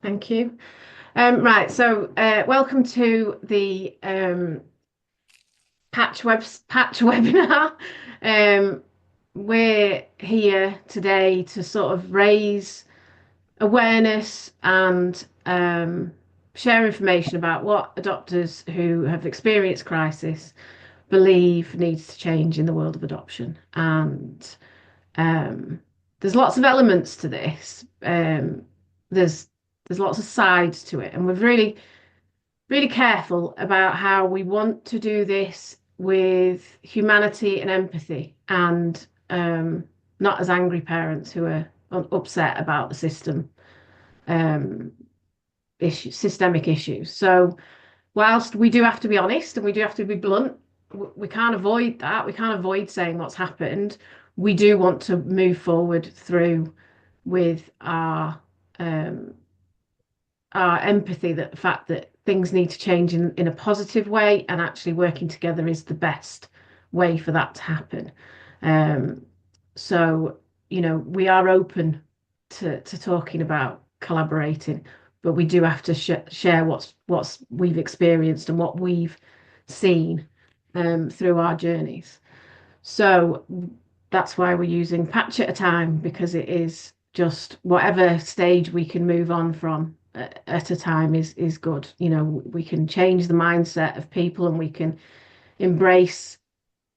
Thank you. Right, so welcome to the Patch webinar. Um, we're here today to sort of raise awareness and share information about what adopters who have experienced crisis believe needs to change in the world of adoption. And there's lots of elements to this. There's there's lots of sides to it, and we're really careful about how we want to do this with humanity and empathy, and not as angry parents who are upset about the um, systemic issues. So, whilst we do have to be honest and we do have to be blunt, we can't avoid that. We can't avoid saying what's happened. We do want to move forward through with um, our empathy, that the fact that things need to change in a positive way, and actually working together is the best way for that to happen. Um, so, we are open to talking about collaborating, but we do have to share what's we've experienced and what we've seen through our journeys. So that's why we're using patch at a time, because it is just whatever stage we can move on from at a time is good. We can change the mindset of people and we can embrace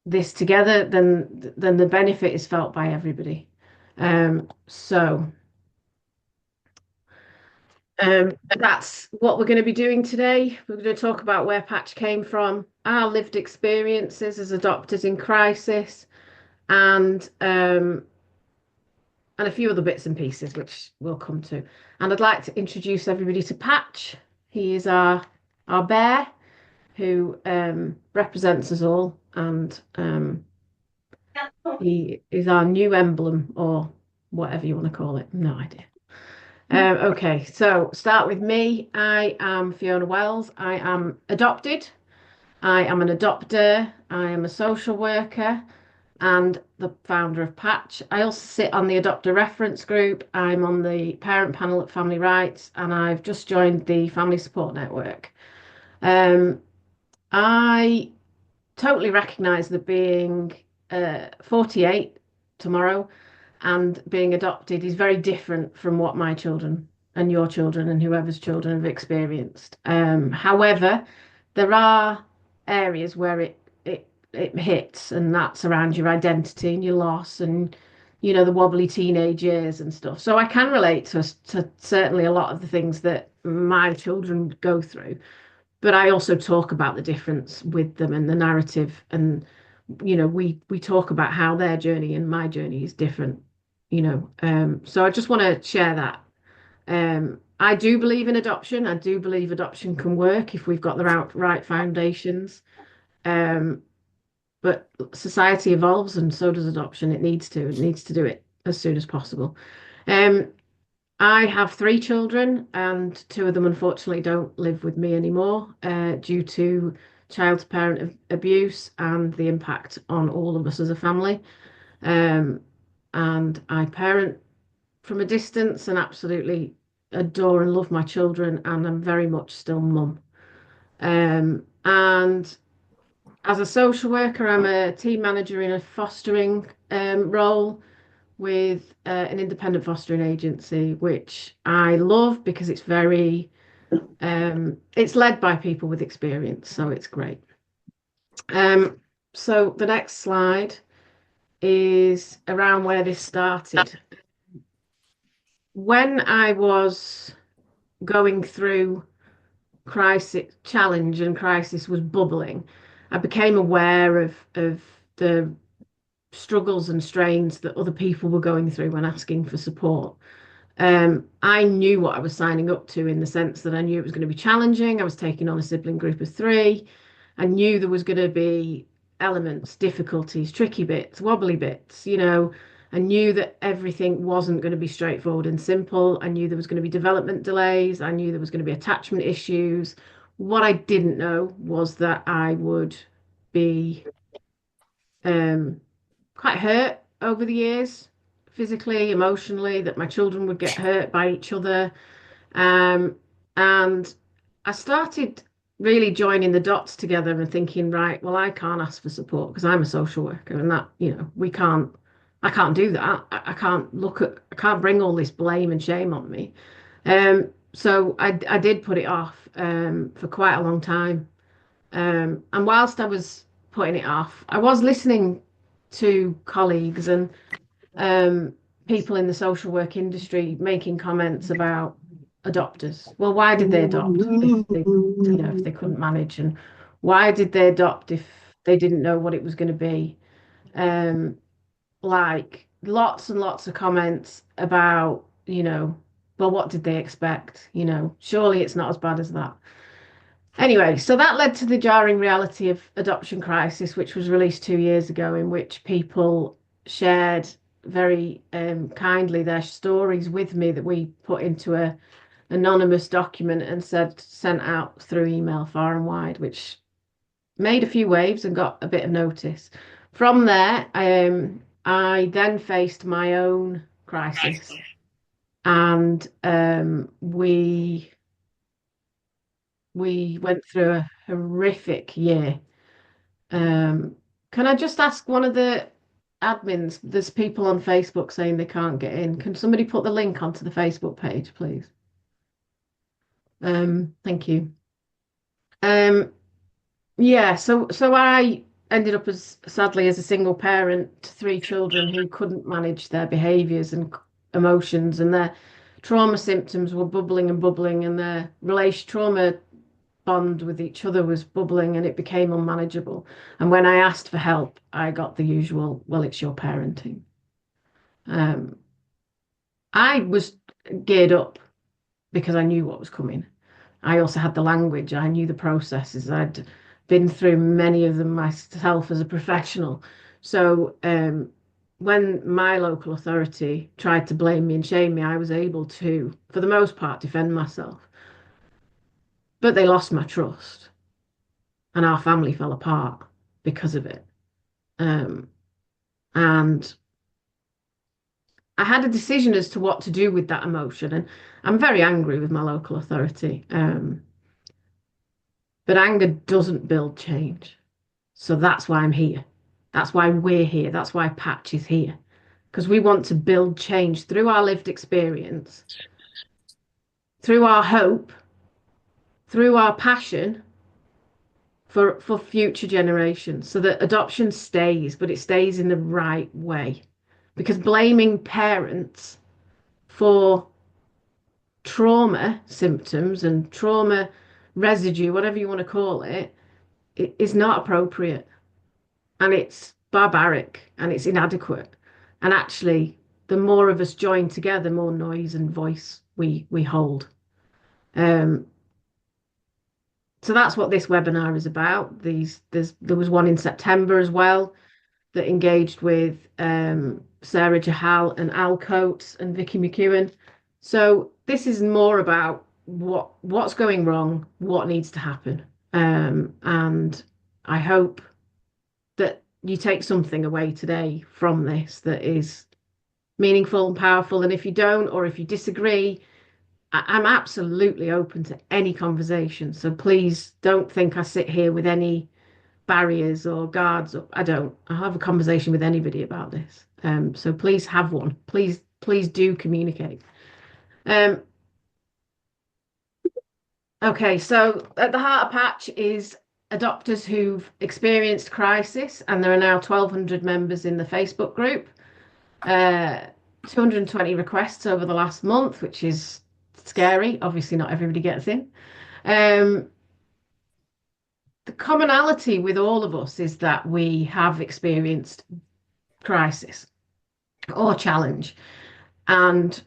this together, then the benefit is felt by everybody. That's what we're going to be doing today. We're going to talk about where Patch came from, our lived experiences as adopters in crisis, and a few other bits and pieces which we'll come to. And I'd like to introduce everybody to Patch. He is our bear who represents us all, and he is our new emblem, or whatever you want to call it. No idea. Okay, so start with me. I am Fiona Wells. I am adopted. I am an adopter. I am a social worker and the founder of Patch. I also sit on the adopter reference group. I'm on the parent panel at Family Rights, and I've just joined the Family Support Network. Um, I totally recognise that being 48 tomorrow and being adopted is very different from what my children and your children and whoever's children have experienced. However, there are areas where it hits, and that's around your identity and your loss, and the wobbly teenage years and stuff. So I can relate to certainly a lot of the things that my children go through, but I also talk about the difference with them and the narrative, and we talk about how their journey and my journey is different. So I just want to share that. I do believe in adoption. I do believe adoption can work if we've got the right foundations. Um, but society evolves, and so does adoption. It needs to. It needs to do it as soon as possible. Um, I have three children, and two of them unfortunately don't live with me anymore due to child-to-parent abuse and the impact on all of us as a family. Um, and I parent from a distance and absolutely adore and love my children, and I'm very much still mum. And as a social worker, I'm a team manager in a fostering role with an independent fostering agency, which I love because it's led by people with experience, so it's great. So the next slide is around where this started. When I was going through crisis challenge and crisis was bubbling, I became aware of the struggles and strains that other people were going through when asking for support. I knew what I was signing up to, in the sense that I knew it was going to be challenging. I was taking on a sibling group of three. I knew there was going to be elements, difficulties, tricky bits, wobbly bits. I knew that everything wasn't going to be straightforward and simple. I knew there was going to be development delays. I knew there was going to be attachment issues. What I didn't know was that I would be um, quite hurt over the years, physically, emotionally, that my children would get hurt by each other. Um, and I started really joining the dots together and thinking, right, well, I can't ask for support because I'm a social worker, and that, I can't do that. I can't I can't bring all this blame and shame on me. So I did put it off for quite a long time. And whilst I was putting it off, I was listening to colleagues and um, people in the social work industry making comments about adopters. Well, why did they adopt if they couldn't manage, and why did they adopt if they didn't know what it was going to be? Um, like lots and lots of comments about, well, what did they expect? Surely it's not as bad as that. Anyway, so that led to the jarring reality of Adoption Crisis, which was released 2 years ago, in which people shared very kindly their stories with me that we put into a anonymous document and sent out through email far and wide, which made a few waves and got a bit of notice. From there, I then faced my own crisis, and we went through a horrific year. Um, can I just ask one of the admins? There's people on Facebook saying they can't get in. Can somebody put the link onto the Facebook page, please? Thank you. Um, yeah, so I ended up as sadly as a single parent to three children who couldn't manage their behaviors and emotions, and their trauma symptoms were bubbling and bubbling, and their relation trauma bond with each other was bubbling, and it became unmanageable. And when I asked for help, I got the usual, well, it's your parenting. Um, I was geared up because I knew what was coming. I also had the language, I knew the processes. I'd been through many of them myself as a professional. So when my local authority tried to blame me and shame me, I was able to, for the most part, defend myself. But they lost my trust, and our family fell apart because of it. Um, and I had a decision as to what to do with that emotion. And I'm very angry with my local authority. But anger doesn't build change. So that's why I'm here. That's why we're here. That's why Patch is here. Because we want to build change through our lived experience, through our hope, through our passion for future generations, so that adoption stays, but it stays in the right way. Because blaming parents for trauma symptoms and trauma residue, whatever you want to call it, it is not appropriate, and it's barbaric and it's inadequate. And actually, the more of us join together, more noise and voice we hold. Um, so that's what this webinar is about. There was one in September as well that engaged with Sarah Jahal and Al Coates and Vicky McEwen. So this is more about what's going wrong, what needs to happen, and I hope that you take something away today from this that is meaningful and powerful. And if you don't, or if you disagree, I'm absolutely open to any conversation. So please don't think I sit here with any barriers or guards up. I don't. I have a conversation with anybody about this. So please have one. Please do communicate. Um, okay, so at the heart of Patch is adopters who've experienced crisis, and there are now 1,200 members in the Facebook group. 220 requests over the last month, which is scary. Obviously, not everybody gets in. Um, the commonality with all of us is that we have experienced crisis or challenge, and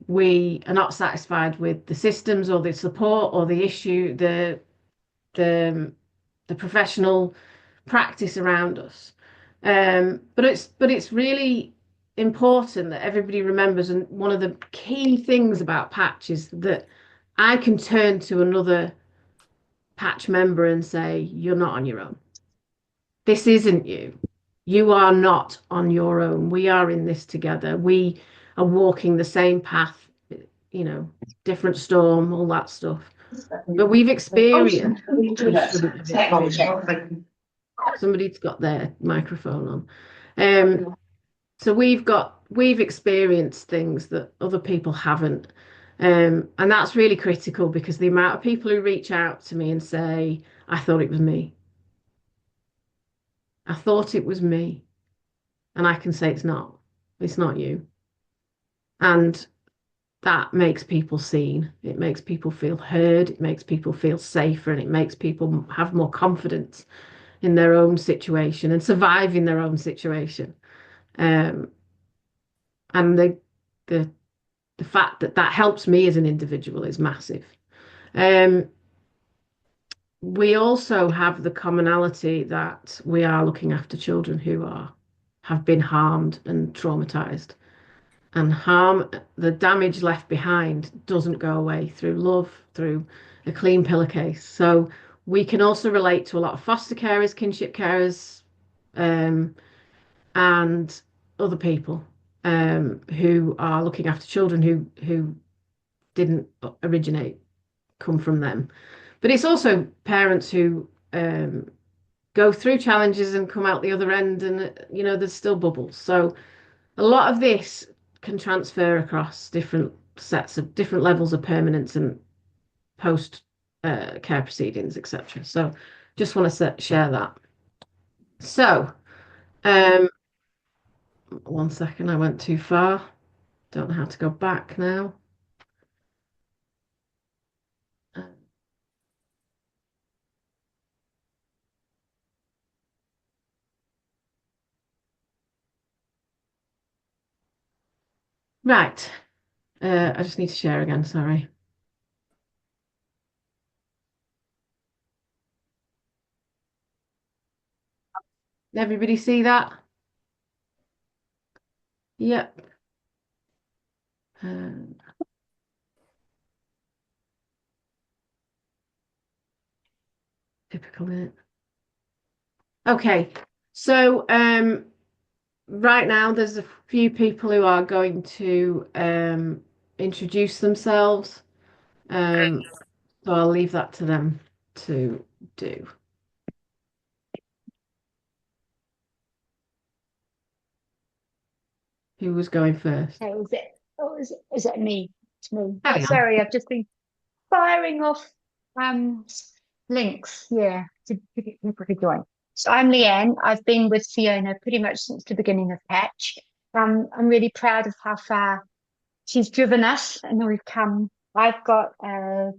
we are not satisfied with the systems or the support or the issue, the the professional practice around us. But it's really important that everybody remembers, and one of the key things about Patch is that I can turn to another Patch member and say, you're not on your own. This isn't you. You are not on your own. We are in this together. We are walking the same path. you know, different storm, all that stuff. But we've experienced, somebody's got their microphone on. So we've experienced things that other people haven't. And that's really critical because the amount of people who reach out to me and say, I thought it was me. I thought it was me. And I can say it's not. It's not you. And that makes people seen. It makes people feel heard. It makes people feel safer, and it makes people have more confidence in their own situation and survive in their own situation. Um, and the the fact that that helps me as an individual is massive. Um, we also have the commonality that we are looking after children who have been harmed and traumatized. And harm, the damage left behind doesn't go away through love, through a clean pillowcase. So we can also relate to a lot of foster carers, kinship carers, and other people who are looking after children who didn't come from them. But it's also parents who go through challenges and come out the other end, and there's still bubbles. So a lot of this can transfer across different sets of different levels of permanence and post care proceedings, etc. So just want to share that. So one second, I went too far. Don't know how to go back now. Right. I just need to share again, sorry. Everybody see that? Yep. Typical, isn't it? Okay. So right now there's a few people who are going to introduce themselves. So I'll leave that to them to do. Who was going first? Oh, is it? Oh, is it me? It's me. Hang on. Sorry, I've just been firing off links, yeah, to get people to join. So I'm Leanne. I've been with Fiona pretty much since the beginning of Patch. I'm really proud of how far she's driven us, and we've come. I've got a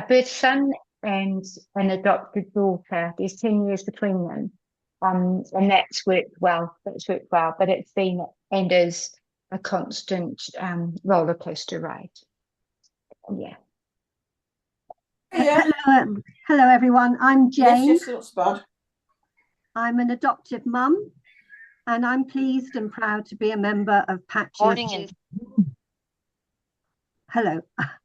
birth son and an adopted daughter. There's 10 years between them. And that's worked well. That's worked well, but it's been and is a constant roller coaster ride. Yeah. Yeah. Hello, everyone. I'm Jane. Yes, looks bad. I'm an adoptive mum, and I'm pleased and proud to be a member of Patch's. Hello.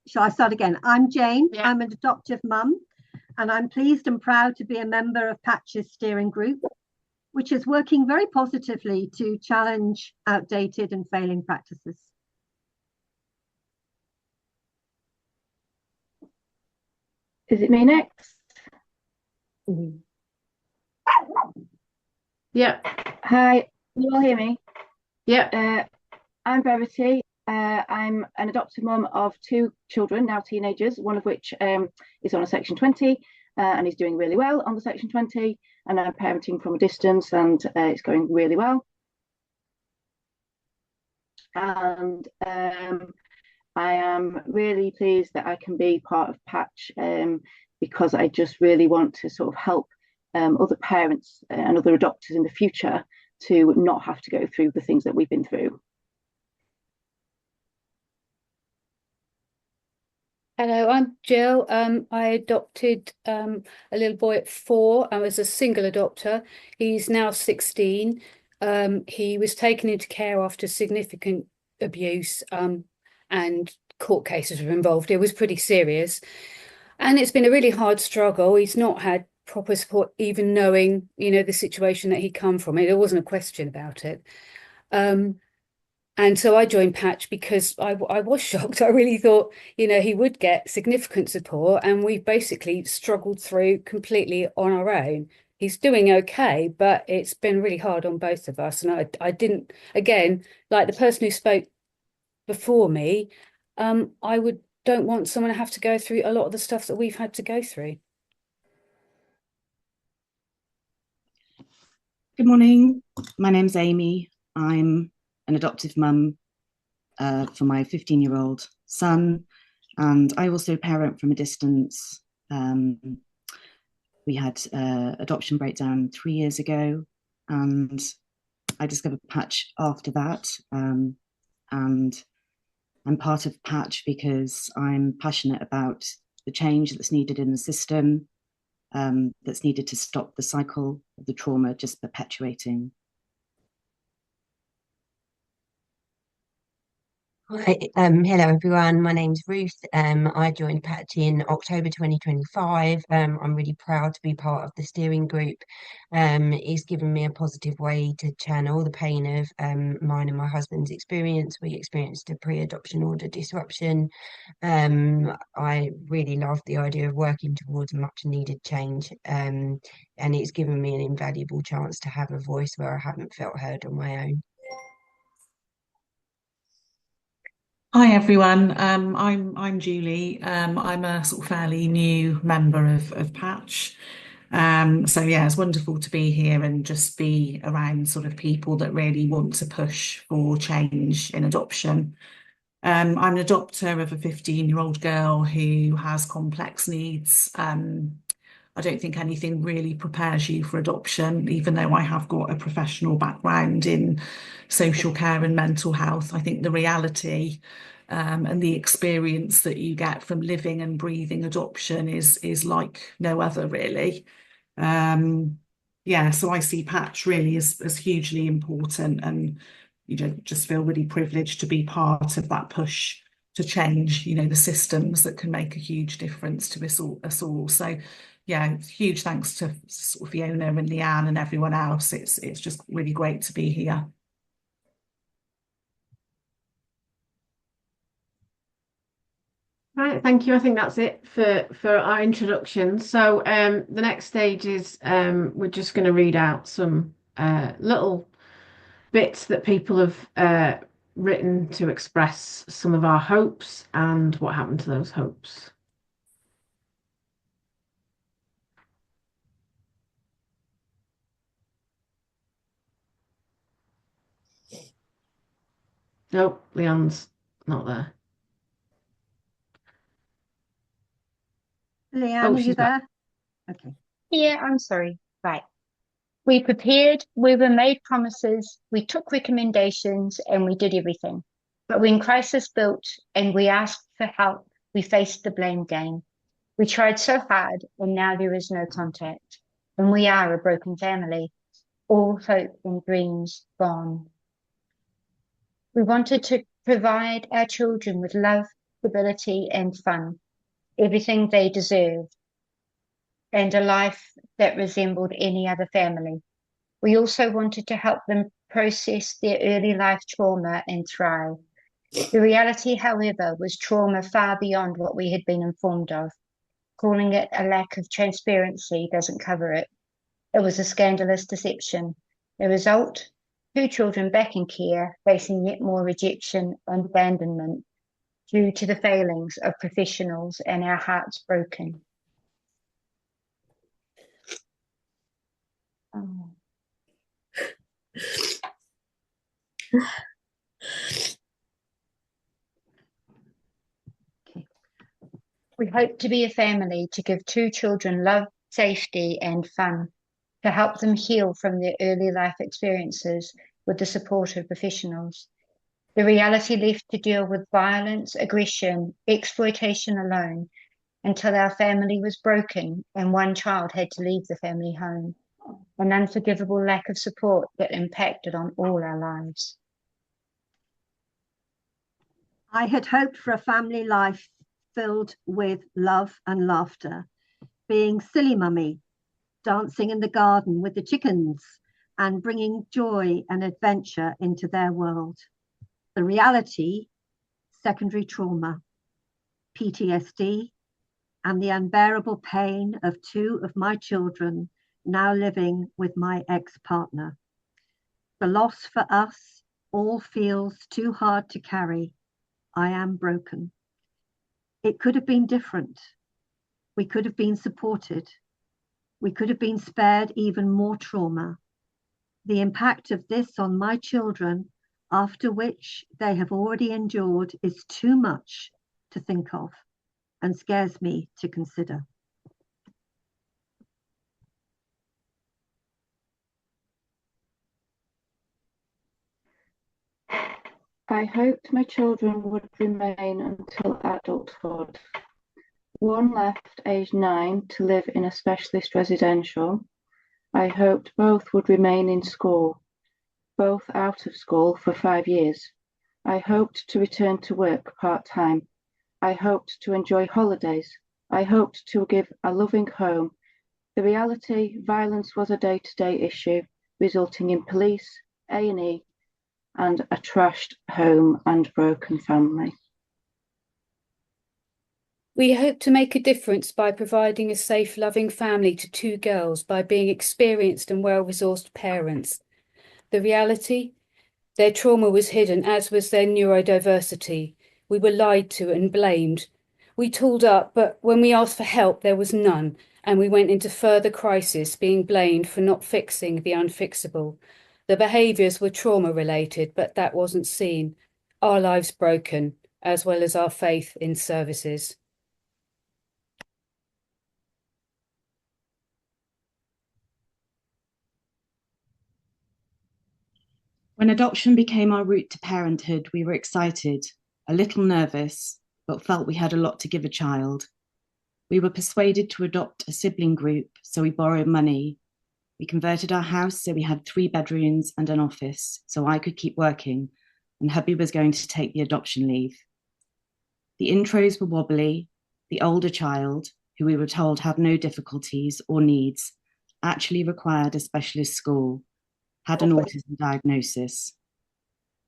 Shall I start again? I'm Jane. Yeah. I'm an adoptive mum, and I'm pleased and proud to be a member of Patch's steering group, which is working very positively to challenge outdated and failing practices. Is it me next? Yeah. Hi, can you all hear me? Yeah. I'm Verity. I'm an adopted mum of 2 children, now teenagers, one of which is on a Section 20 and is doing really well on the Section 20, and I'm parenting from a distance, and it's going really well. And I am really pleased that I can be part of Patch because I just really want to sort of help other parents and other adopters in the future to not have to go through the things that we've been through. Hello, I'm Jill. I adopted a little boy at 4. I was a single adopter. He's now 16. He was taken into care after significant abuse and court cases were involved. It was pretty serious. And it's been a really hard struggle. He's not had proper support, even knowing, the situation that he'd come from. There wasn't a question about it. And so I joined Patch because I was shocked. I really thought, he would get significant support, and we basically struggled through completely on our own. He's doing okay, but it's been really hard on both of us. And I didn't, again, like the person who spoke before me, don't want someone to have to go through a lot of the stuff that we've had to go through. Good morning. My name's Amy. I'm an adoptive mum for my 15-year-old son, and I also parent from a distance. We had adoption breakdown 3 years ago, and I discovered Patch after that. And I'm part of Patch because I'm passionate about the change that's needed in the system, that's needed to stop the cycle of the trauma just perpetuating. Hi, hello everyone. My name's Ruth. I joined Patch in October 2025. I'm really proud to be part of the steering group. It's given me a positive way to channel the pain of mine and my husband's experience. We experienced a pre-adoption order disruption. I really love the idea of working towards much needed change. And it's given me an invaluable chance to have a voice where I haven't felt heard on my own. Hi everyone, I'm Julie. I'm a sort of fairly new member of Patch. So yeah, it's wonderful to be here and just be around sort of people that really want to push for change in adoption. I'm an adopter of a 15-year-old girl who has complex needs. I don't think anything really prepares you for adoption, even though I have got a professional background in social care and mental health. I think the reality and the experience that you get from living and breathing adoption is like no other, really. Yeah, so I see Patch really as hugely important, and just feel really privileged to be part of that push to change, the systems that can make a huge difference to us all. So yeah, huge thanks to sort of Fiona and Leanne and everyone else. It's just really great to be here. Right, thank you. I think that's it for our introduction. So the next stage is we're just going to read out some little bits that people have written to express some of our hopes and what happened to those hopes. Nope, Leon's not there. Leanne, are you she's back. there? Okay. Yeah, I'm sorry. Right. We prepared, we were made promises, we took recommendations, and we did everything. But when crisis built and we asked for help, we faced the blame game. We tried so hard, and now there is no contact. And we are a broken family, all hope and dreams gone. We wanted to provide our children with love, stability, and fun, everything they deserved, and a life that resembled any other family. We also wanted to help them process their early life trauma and thrive. The reality, however, was trauma far beyond what we had been informed of. Calling it a lack of transparency doesn't cover it. It was a scandalous deception. The result, 2 children back in care, facing yet more rejection and abandonment due to the failings of professionals, and our hearts broken. We hope to be a family to give 2 children love, safety, and fun, to help them heal from their early life experiences with the support of professionals. The reality left to deal with violence, aggression, exploitation alone, until our family was broken and 1 child had to leave the family home. An unforgivable lack of support that impacted on all our lives. I had hoped for a family life filled with love and laughter, being silly mummy, dancing in the garden with the chickens, and bringing joy and adventure into their world. The reality, secondary trauma, PTSD, and the unbearable pain of 2 of my children now living with my ex-partner. The loss for us all feels too hard to carry. I am broken. It could have been different. We could have been supported. We could have been spared even more trauma. The impact of this on my children, after which they have already endured, is too much to think of and scares me to consider. I hoped my children would remain until adulthood. One left aged 9 to live in a specialist residential. I hoped both would remain in school, both out of school for 5 years. I hoped to return to work part-time. I hoped to enjoy holidays. I hoped to give a loving home. The reality, violence was a day-to-day issue, resulting in police, A&E, and a trashed home and broken family. We hope to make a difference by providing a safe, loving family to 2 girls by being experienced and well-resourced parents. The reality, their trauma was hidden, as was their neurodiversity. We were lied to and blamed. We tooled up, but when we asked for help, there was none, and we went into further crisis, being blamed for not fixing the unfixable. The behaviours were trauma-related, but that wasn't seen. Our lives broken, as well as our faith in services. When adoption became our route to parenthood, we were excited, a little nervous, but felt we had a lot to give a child. We were persuaded to adopt a sibling group, so we borrowed money. We converted our house so we had 3 bedrooms and an office, so I could keep working, and hubby was going to take the adoption leave. The intros were wobbly. The older child, who we were told had no difficulties or needs, actually required a specialist school, had an autism diagnosis.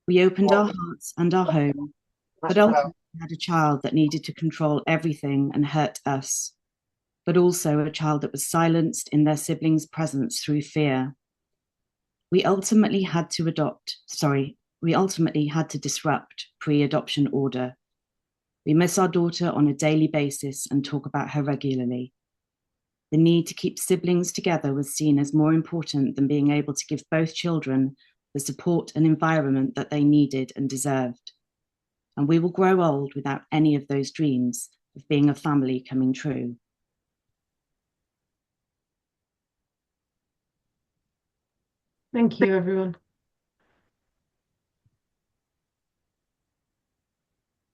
We opened our hearts and our home, but ultimately had a child that needed to control everything and hurt us, but also a child that was silenced in their siblings' presence through fear. We ultimately had to disrupt pre-adoption order. We miss our daughter on a daily basis and talk about her regularly. The need to keep siblings together was seen as more important than being able to give both children the support and environment that they needed and deserved. And we will grow old without any of those dreams of being a family coming true. Thank you, everyone.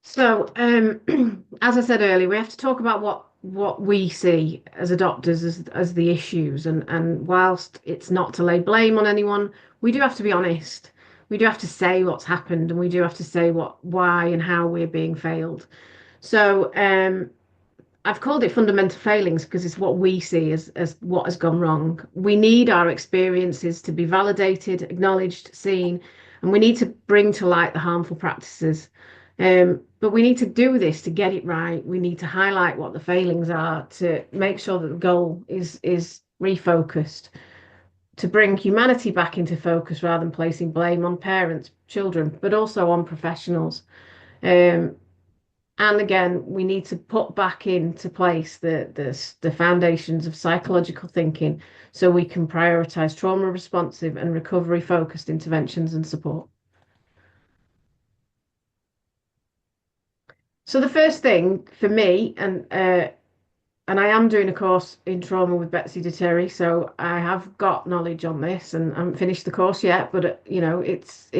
So, as I said earlier, we have to talk about what we see as adopters as the issues, and whilst it's not to lay blame on anyone, we do have to be honest. We do have to say what's happened, and we do have to say why and how we're being failed. So, I've called it fundamental failings because it's what we see as what has gone wrong. We need our experiences to be validated, acknowledged, seen, and we need to bring to light the harmful practices. But we need to do this to get it right. We need to highlight what the failings are to make sure that the goal is refocused, to bring humanity back into focus rather than placing blame on parents, children, but also on professionals. And again, we need to put back into place the foundations of psychological thinking so we can prioritize trauma responsive and recovery focused interventions and support. So the first thing for me, and I am doing a course in trauma with Betsy Deterry, so I have got knowledge on this, and I haven't finished the course yet, but you know, it's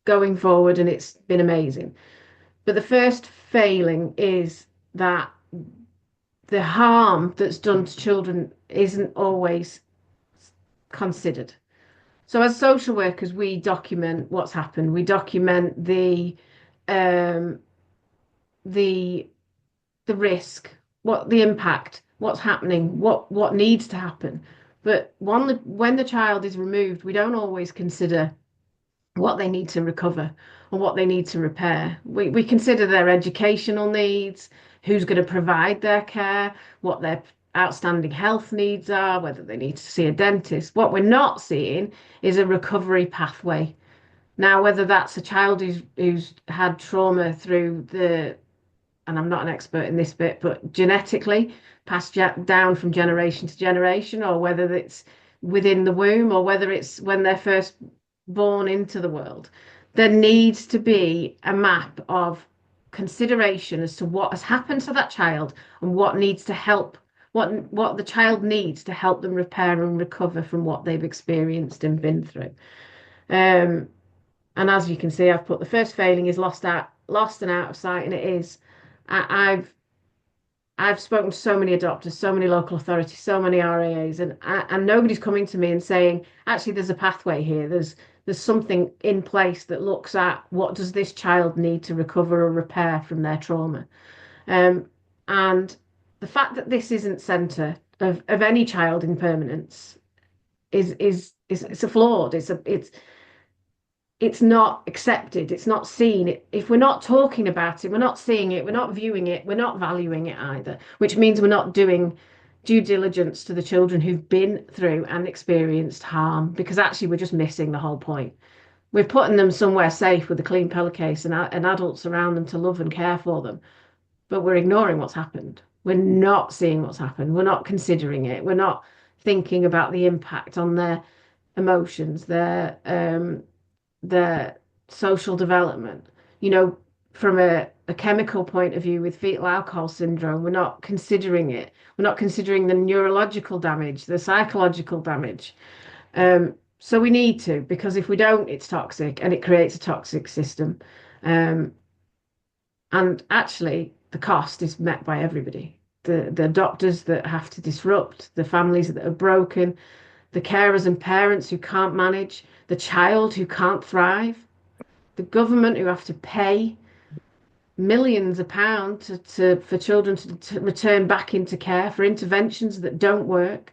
going forward, and it's been amazing. But the first failing is that the harm that's done to children isn't always considered. So as social workers, we document what's happened. We document the risk, what the impact, what's happening, what needs to happen. But when the child is removed, we don't always consider what they need to recover and what they need to repair. We consider their educational needs, who's going to provide their care, what their outstanding health needs are, whether they need to see a dentist. What we're not seeing is a recovery pathway. Now, whether that's a child who's had trauma through and I'm not an expert in this bit, but genetically passed down from generation to generation, or whether it's within the womb, or whether it's when they're first born into the world, there needs to be a map of consideration as to what has happened to that child and what needs to help, what the child needs to help them repair and recover from what they've experienced and been through. And as you can see, I've put the first failing is lost and out of sight, and it is. I've spoken to so many adopters, so many local authorities, so many RAAs, and nobody's coming to me and saying, actually, there's a pathway here. There's something in place that looks at what does this child need to recover or repair from their trauma. And the fact that this isn't centre of any child in permanence is it's a flawed. It's not accepted. It's not seen. If we're not talking about it, we're not seeing it, we're not viewing it, we're not valuing it either, which means we're not doing due diligence to the children who've been through and experienced harm, because actually we're just missing the whole point. We're putting them somewhere safe with a clean pillowcase and adults around them to love and care for them, but we're ignoring what's happened. We're not seeing what's happened. We're not considering it. We're not thinking about the impact on their emotions, their social development. From a chemical point of view with fetal alcohol syndrome, we're not considering it. We're not considering the neurological damage, the psychological damage. So we need to, because if we don't, it's toxic and it creates a toxic system. And actually, the cost is met by everybody. The doctors that have to disrupt, the families that are broken, the carers and parents who can't manage, the child who can't thrive, the government who have to pay millions of pounds for children to return back into care for interventions that don't work.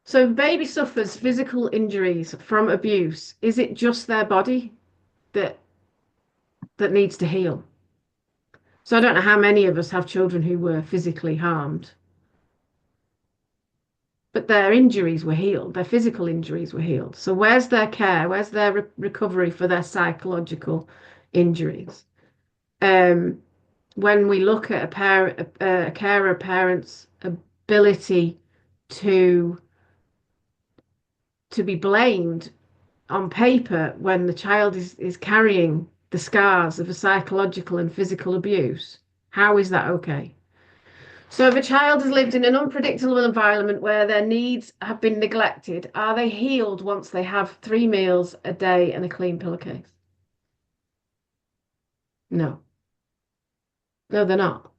So if a baby suffers physical injuries from abuse, is it just their body that needs to heal? So I don't know how many of us have children who were physically harmed, but their injuries were healed, their physical injuries were healed. So where's their care? Where's their recovery for their psychological injuries? When we look at a carer parent's ability to be blamed on paper when the child is carrying the scars of a psychological and physical abuse, how is that okay? So if a child has lived in an unpredictable environment where their needs have been neglected, are they healed once they have 3 meals a day and a clean pillowcase? No. No, they're not.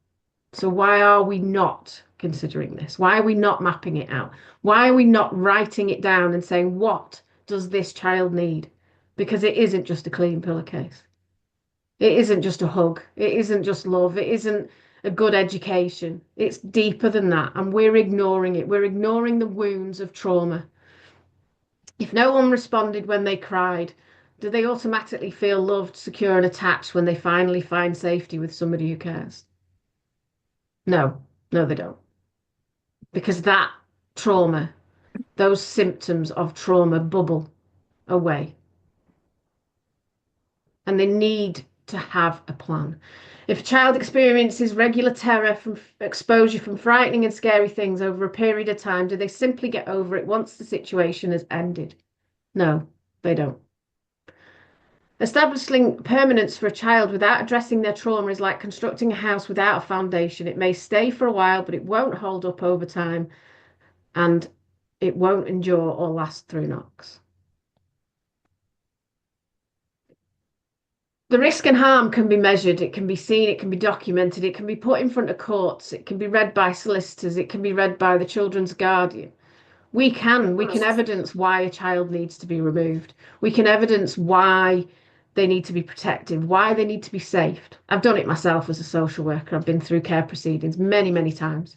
So why are we not considering this? Why are we not mapping it out? Why are we not writing it down and saying, what does this child need? Because it isn't just a clean pillowcase. It isn't just a hug. It isn't just love. It isn't a good education. It's deeper than that, and we're ignoring it. We're ignoring the wounds of trauma. If no one responded when they cried, do they automatically feel loved, secure, and attached when they finally find safety with somebody who cares? No, they don't. Because that trauma, those symptoms of trauma bubble away. And they need to have a plan. If a child experiences regular terror from exposure from frightening and scary things over a period of time, do they simply get over it once the situation has ended? No, they don't. Establishing permanence for a child without addressing their trauma is like constructing a house without a foundation. It may stay for a while, but it won't hold up over time, and it won't endure or last through knocks. The risk and harm can be measured, it can be seen, it can be documented, it can be put in front of courts, it can be read by solicitors, it can be read by the children's guardian. We can evidence why a child needs to be removed. We can evidence why they need to be protected, why they need to be saved. I've done it myself as a social worker. I've been through care proceedings many, many times.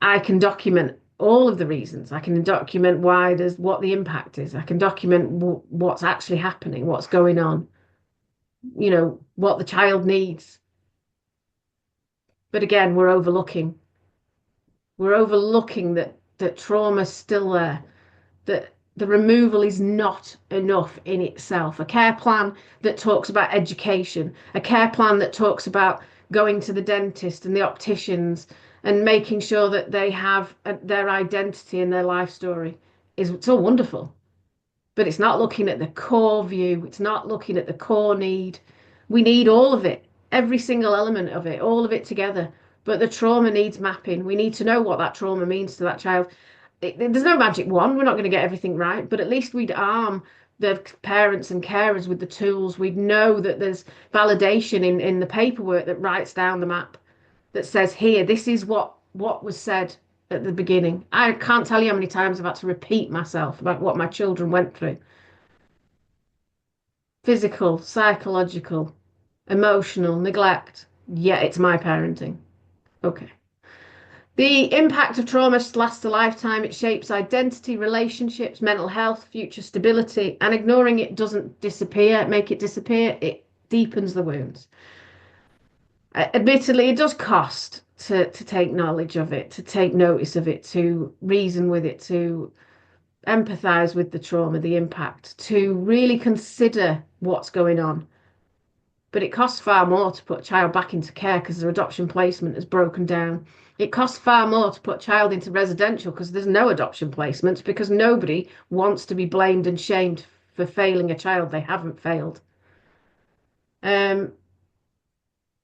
I can document all of the reasons. I can document why there's what the impact is. I can document what's actually happening, what's going on, what the child needs. But again, we're overlooking that trauma's still there, that the removal is not enough in itself. A care plan that talks about education, a care plan that talks about going to the dentist and the opticians and making sure that they have their identity and their life story, it's all wonderful. But it's not looking at the core view. It's not looking at the core need. We need all of it, every single element of it, all of it together. But the trauma needs mapping. We need to know what that trauma means to that child. There's no magic wand. We're not going to get everything right, but at least we'd arm the parents and carers with the tools. We'd know that there's validation in the paperwork that writes down the map that says, here, this is what was said at the beginning. I can't tell you how many times I've had to repeat myself about what my children went through. Physical, psychological, emotional, neglect. Yeah, it's my parenting. Okay. The impact of trauma lasts a lifetime. It shapes identity, relationships, mental health, future stability, and ignoring it doesn't make it disappear. It deepens the wounds. Admittedly, it does cost to take knowledge of it, to take notice of it, to reason with it, to empathize with the trauma, the impact, to really consider what's going on. But it costs far more to put a child back into care because their adoption placement has broken down. It costs far more to put a child into residential because there's no adoption placements, because nobody wants to be blamed and shamed for failing a child they haven't failed.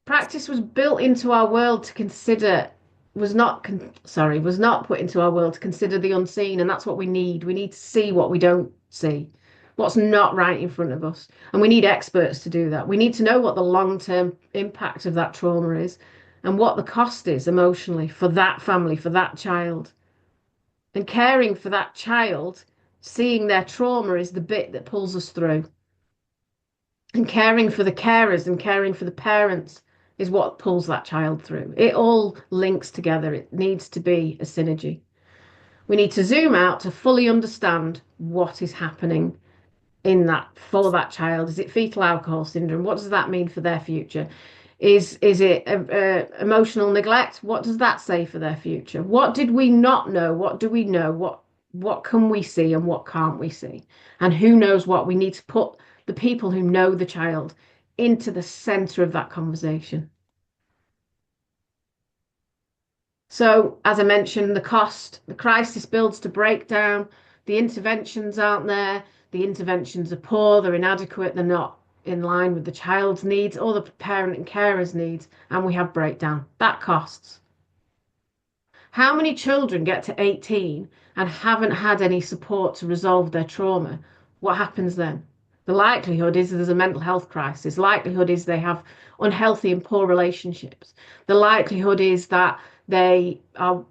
Practice was built into our world to consider, was not put into our world to consider the unseen, and that's what we need. We need to see what we don't see, what's not right in front of us, and we need experts to do that. We need to know what the long-term impact of that trauma is and what the cost is emotionally for that family, for that child. And caring for that child, seeing their trauma is the bit that pulls us through. And caring for the carers and caring for the parents is what pulls that child through. It all links together. It needs to be a synergy. We need to zoom out to fully understand what is happening for that child. Is it fetal alcohol syndrome? What does that mean for their future? Is it emotional neglect? What does that say for their future? What did we not know? What do we know? What can we see and what can't we see? And who knows what? We need to put the people who know the child into the center of that conversation. So, as I mentioned, the crisis builds to breakdown. The interventions aren't there. The interventions are poor, they're inadequate, they're not in line with the child's needs or the parent and carer's needs, and we have breakdown. That costs. How many children get to 18 and haven't had any support to resolve their trauma? What happens then? The likelihood is there's a mental health crisis. The likelihood is they have unhealthy and poor relationships. The likelihood is that they are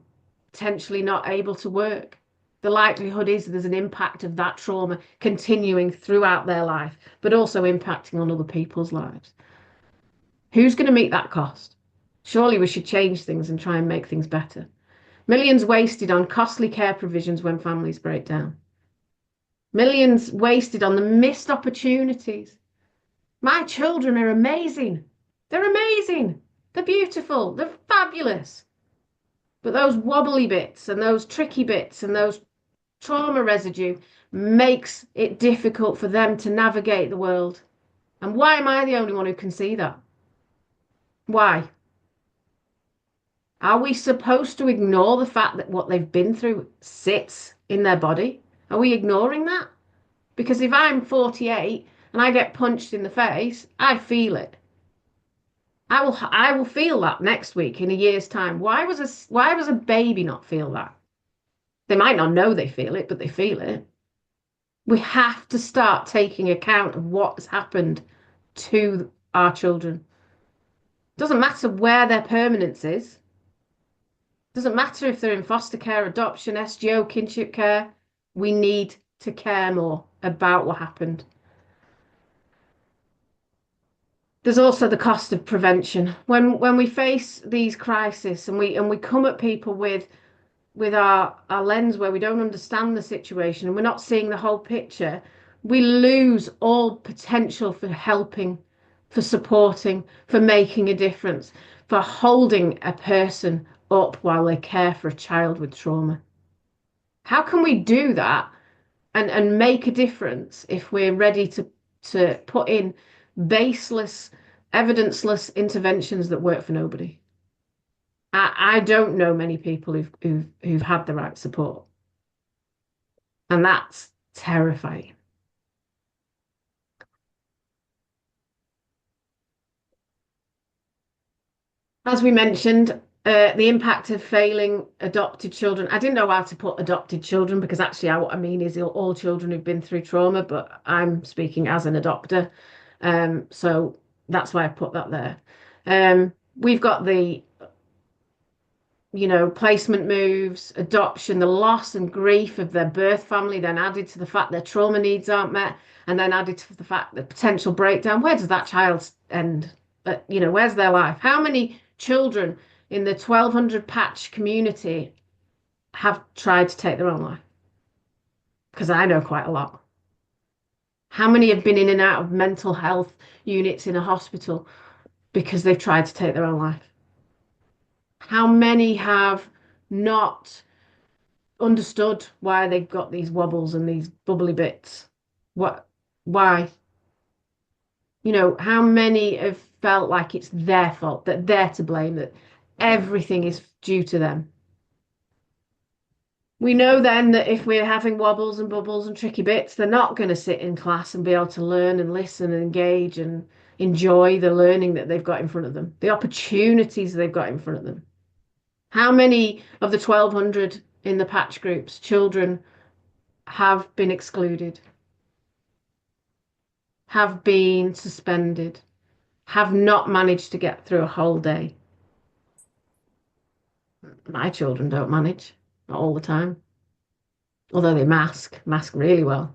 potentially not able to work. The likelihood is there's an impact of that trauma continuing throughout their life, but also impacting on other people's lives. Who's going to meet that cost? Surely we should change things and try and make things better. Millions wasted on costly care provisions when families break down. Millions wasted on the missed opportunities. My children are amazing. They're amazing. They're beautiful. They're fabulous. But those wobbly bits and those tricky bits and those trauma residue makes it difficult for them to navigate the world. And why am I the only one who can see that? Why? Are we supposed to ignore the fact that what they've been through sits in their body? Are we ignoring that? Because if I'm 48 and I get punched in the face, I feel it. I will feel that next week in a year's time. Why was a baby not feel that? They might not know they feel it, but they feel it. We have to start taking account of what has happened to our children. Doesn't matter where their permanence is. Doesn't matter if they're in foster care, adoption, SGO, kinship care. We need to care more about what happened. There's also the cost of prevention. When we face these crises and we come at people with with our lens where we don't understand the situation and we're not seeing the whole picture, we lose all potential for helping, for supporting, for making a difference, for holding a person up while they care for a child with trauma. How can we do that and make a difference if we're ready to put in baseless, evidenceless interventions that work for nobody? I don't know many people who've had the right support. And that's terrifying. As we mentioned, the impact of failing adopted children. I didn't know how to put adopted children because actually what I mean is all children who've been through trauma, but I'm speaking as an adopter. So that's why I put that there. We've got the placement moves, adoption, the loss and grief of their birth family, then added to the fact their trauma needs aren't met, and then added to the fact that potential breakdown. Where does that child end? Where's their life? How many children in the 1200 patch community have tried to take their own life? Because I know quite a lot. How many have been in and out of mental health units in a hospital because they've tried to take their own life? How many have not understood why they've got these wobbles and these bubbly bits? Why? How many have felt like it's their fault, that they're to blame, that everything is due to them? We know then that if we're having wobbles and bubbles and tricky bits, they're not going to sit in class and be able to learn and listen and engage and enjoy the learning that they've got in front of them, the opportunities they've got in front of them. How many of the 1200 in the patch groups, children, have been excluded, have been suspended, have not managed to get through a whole day? My children don't manage, not all the time, although they mask really well.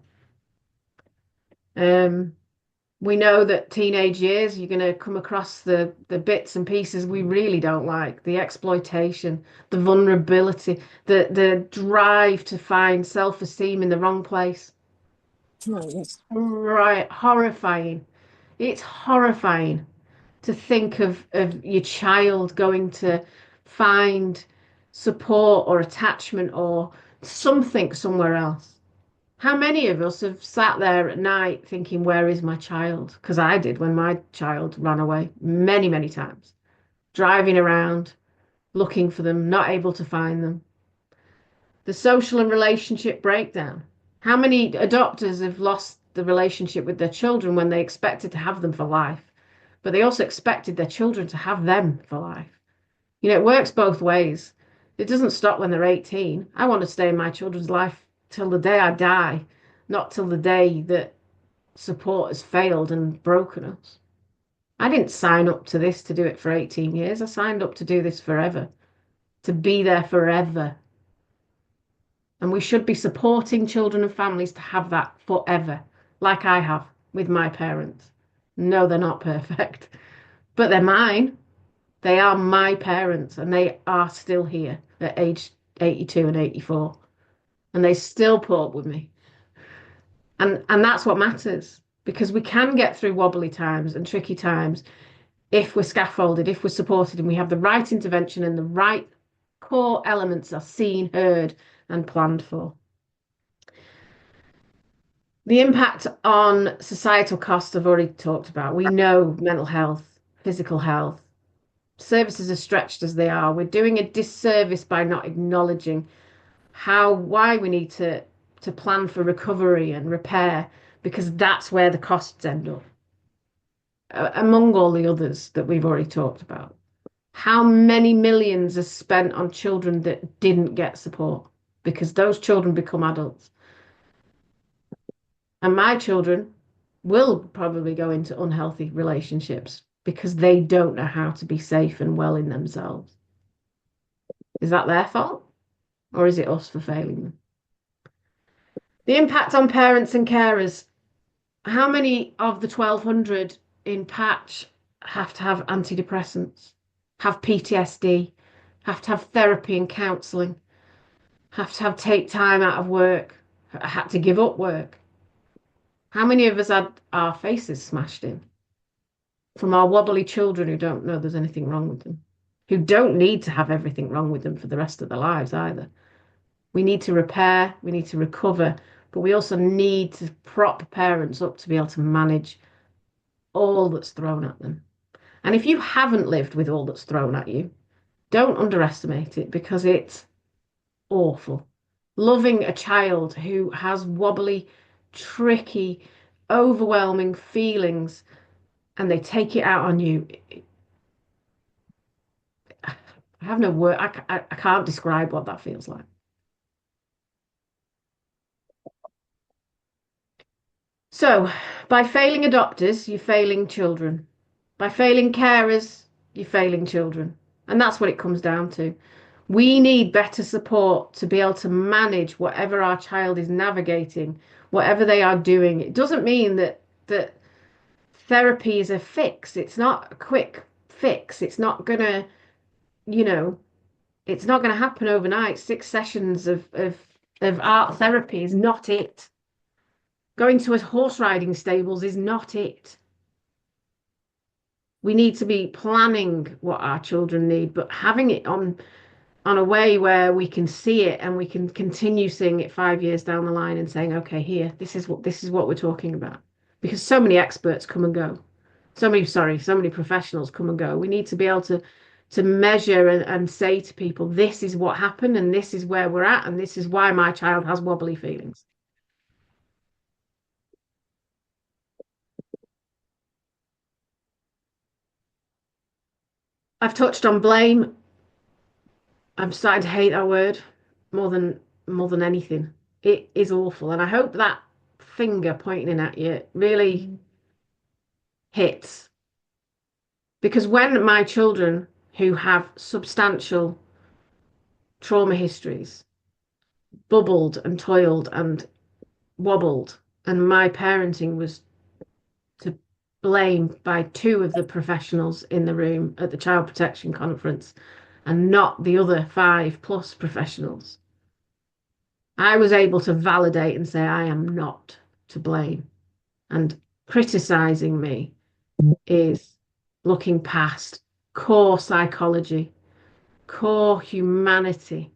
We know that teenage years, you're going to come across the bits and pieces we really don't like, the exploitation, the vulnerability, the drive to find self-esteem in the wrong place. Right, horrifying. It's horrifying to think of your child going to find support or attachment or something somewhere else. How many of us have sat there at night thinking, where is my child? Because I did when my child ran away many, many times. Driving around, looking for them, not able to find them. The social and relationship breakdown. How many adopters have lost the relationship with their children when they expected to have them for life, but they also expected their children to have them for life? It works both ways. It doesn't stop when they're 18. I want to stay in my children's life till the day I die, not till the day that support has failed and broken us. I didn't sign up to this to do it for 18 years. I signed up to do this forever, to be there forever. And we should be supporting children and families to have that forever, like I have with my parents. No, they're not perfect, but they're mine. They are my parents, and they are still here at age 82 and 84. And they still put up with me. And that's what matters, because we can get through wobbly times and tricky times if we're scaffolded, if we're supported, and we have the right intervention and the right core elements are seen, heard, and planned for. The impact on societal costs I've already talked about. We know mental health, physical health, services are stretched as they are. We're doing a disservice by not acknowledging why we need to plan for recovery and repair, because that's where the costs end up, among all the others that we've already talked about. How many millions are spent on children that didn't get support because those children become adults? And my children will probably go into unhealthy relationships because they don't know how to be safe and well in themselves. Is that their fault? Or is it us for failing them? The impact on parents and carers. How many of the 1200 in patch have to have antidepressants, have PTSD, have to have therapy and counselling, have to take time out of work, had to give up work. How many of us had our faces smashed in from our wobbly children who don't know there's anything wrong with them, who don't need to have everything wrong with them for the rest of their lives either? We need to repair, we need to recover, but we also need to prop parents up to be able to manage all that's thrown at them. And if you haven't lived with all that's thrown at you, don't underestimate it, because it's awful. Loving a child who has wobbly, tricky, overwhelming feelings and they take it out on you. I have no word. I can't describe what that feels like. So, by failing adopters, you're failing children. By failing carers, you're failing children. And that's what it comes down to. We need better support to be able to manage whatever our child is navigating, whatever they are doing. It doesn't mean that therapy is a fix. It's not a quick fix. It's not gonna, it's not gonna happen overnight. 6 sessions of art therapy is not it. Going to a horse riding stables is not it. We need to be planning what our children need, but having it on a way where we can see it and we can continue seeing it 5 years down the line and saying, okay, here, this is what we're talking about. Because so many experts come and go. So many professionals come and go. We need to be able to measure and say to people, this is what happened and this is where we're at and this is why my child has wobbly feelings. I've touched on blame. I'm starting to hate that word more than anything. It is awful. And I hope that finger pointing at you really hits. Because when my children who have substantial trauma histories bubbled and toiled and wobbled, and my parenting was to blame by 2 of the professionals in the room at the child protection conference and not the other 5+ professionals, I was able to validate and say I am not to blame. And criticizing me is looking past core psychology, core humanity.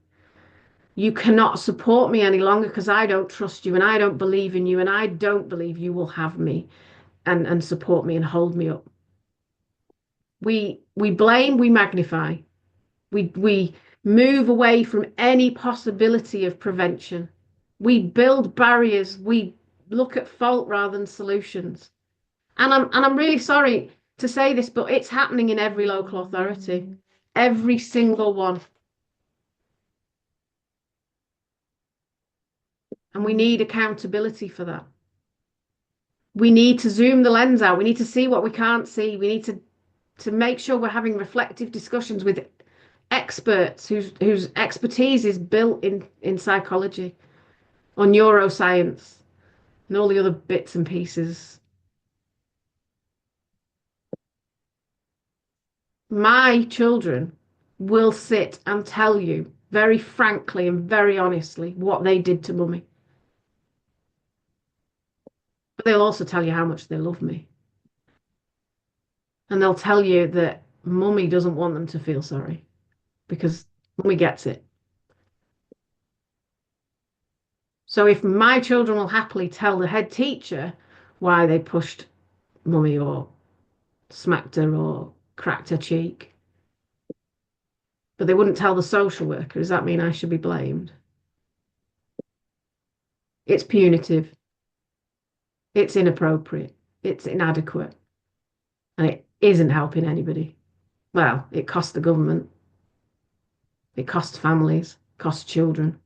You cannot support me any longer because I don't trust you and I don't believe in you and I don't believe you will have me and support me and hold me up. We blame, we magnify. We move away from any possibility of prevention. We build barriers. We look at fault rather than solutions. And I'm really sorry to say this, but it's happening in every local authority, every single one. And we need accountability for that. We need to zoom the lens out. We need to see what we can't see. We need to make sure we're having reflective discussions with experts whose expertise is built in psychology, or neuroscience, and all the other bits and pieces. My children will sit and tell you very frankly and very honestly what they did to mummy. But they'll also tell you how much they love me. And they'll tell you that mummy doesn't want them to feel sorry because mummy gets it. So if my children will happily tell the head teacher why they pushed mummy or smacked her or cracked her cheek, but they wouldn't tell the social worker, does that mean I should be blamed? It's punitive. It's inappropriate. It's inadequate. And it isn't helping anybody. Well, it costs the government. It costs families, costs children.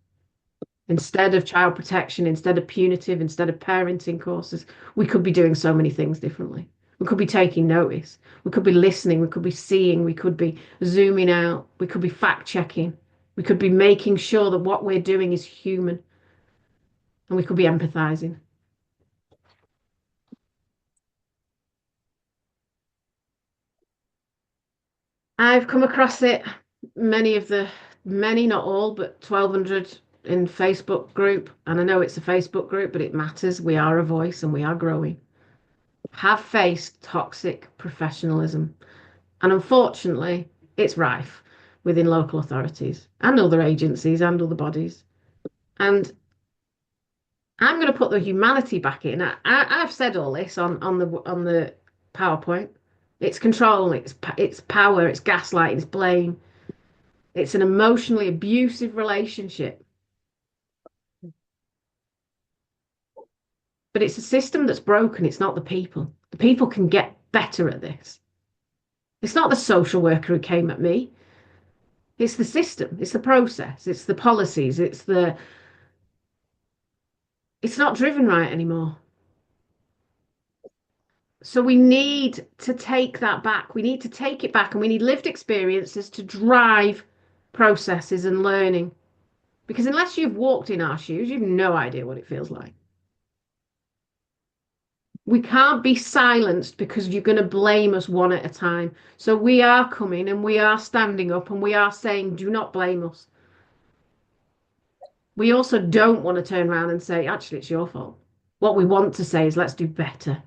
Instead of child protection, instead of punitive, instead of parenting courses, we could be doing so many things differently. We could be taking notice. We could be listening. We could be seeing. We could be zooming out. We could be fact checking. We could be making sure that what we're doing is human. And we could be empathizing. I've come across it, many, not all, but 1,200 in Facebook group, and I know it's a Facebook group, but it matters. We are a voice and we are growing. Have faced toxic professionalism. And unfortunately, it's rife within local authorities and other agencies and other bodies. And I'm going to put the humanity back in. I've said all this on the PowerPoint. It's control, it's power, it's gaslighting, it's blame. It's an emotionally abusive relationship. But it's a system that's broken. It's not the people. The people can get better at this. It's not the social worker who came at me. It's the system. It's the process. It's the policies. It's not driven right anymore. So we need to take that back. We need to take it back, and we need lived experiences to drive processes and learning. Because unless you've walked in our shoes, you've no idea what it feels like. We can't be silenced because you're going to blame us one at a time. So we are coming and we are standing up and we are saying, do not blame us. We also don't want to turn around and say, actually, it's your fault. What we want to say is, let's do better.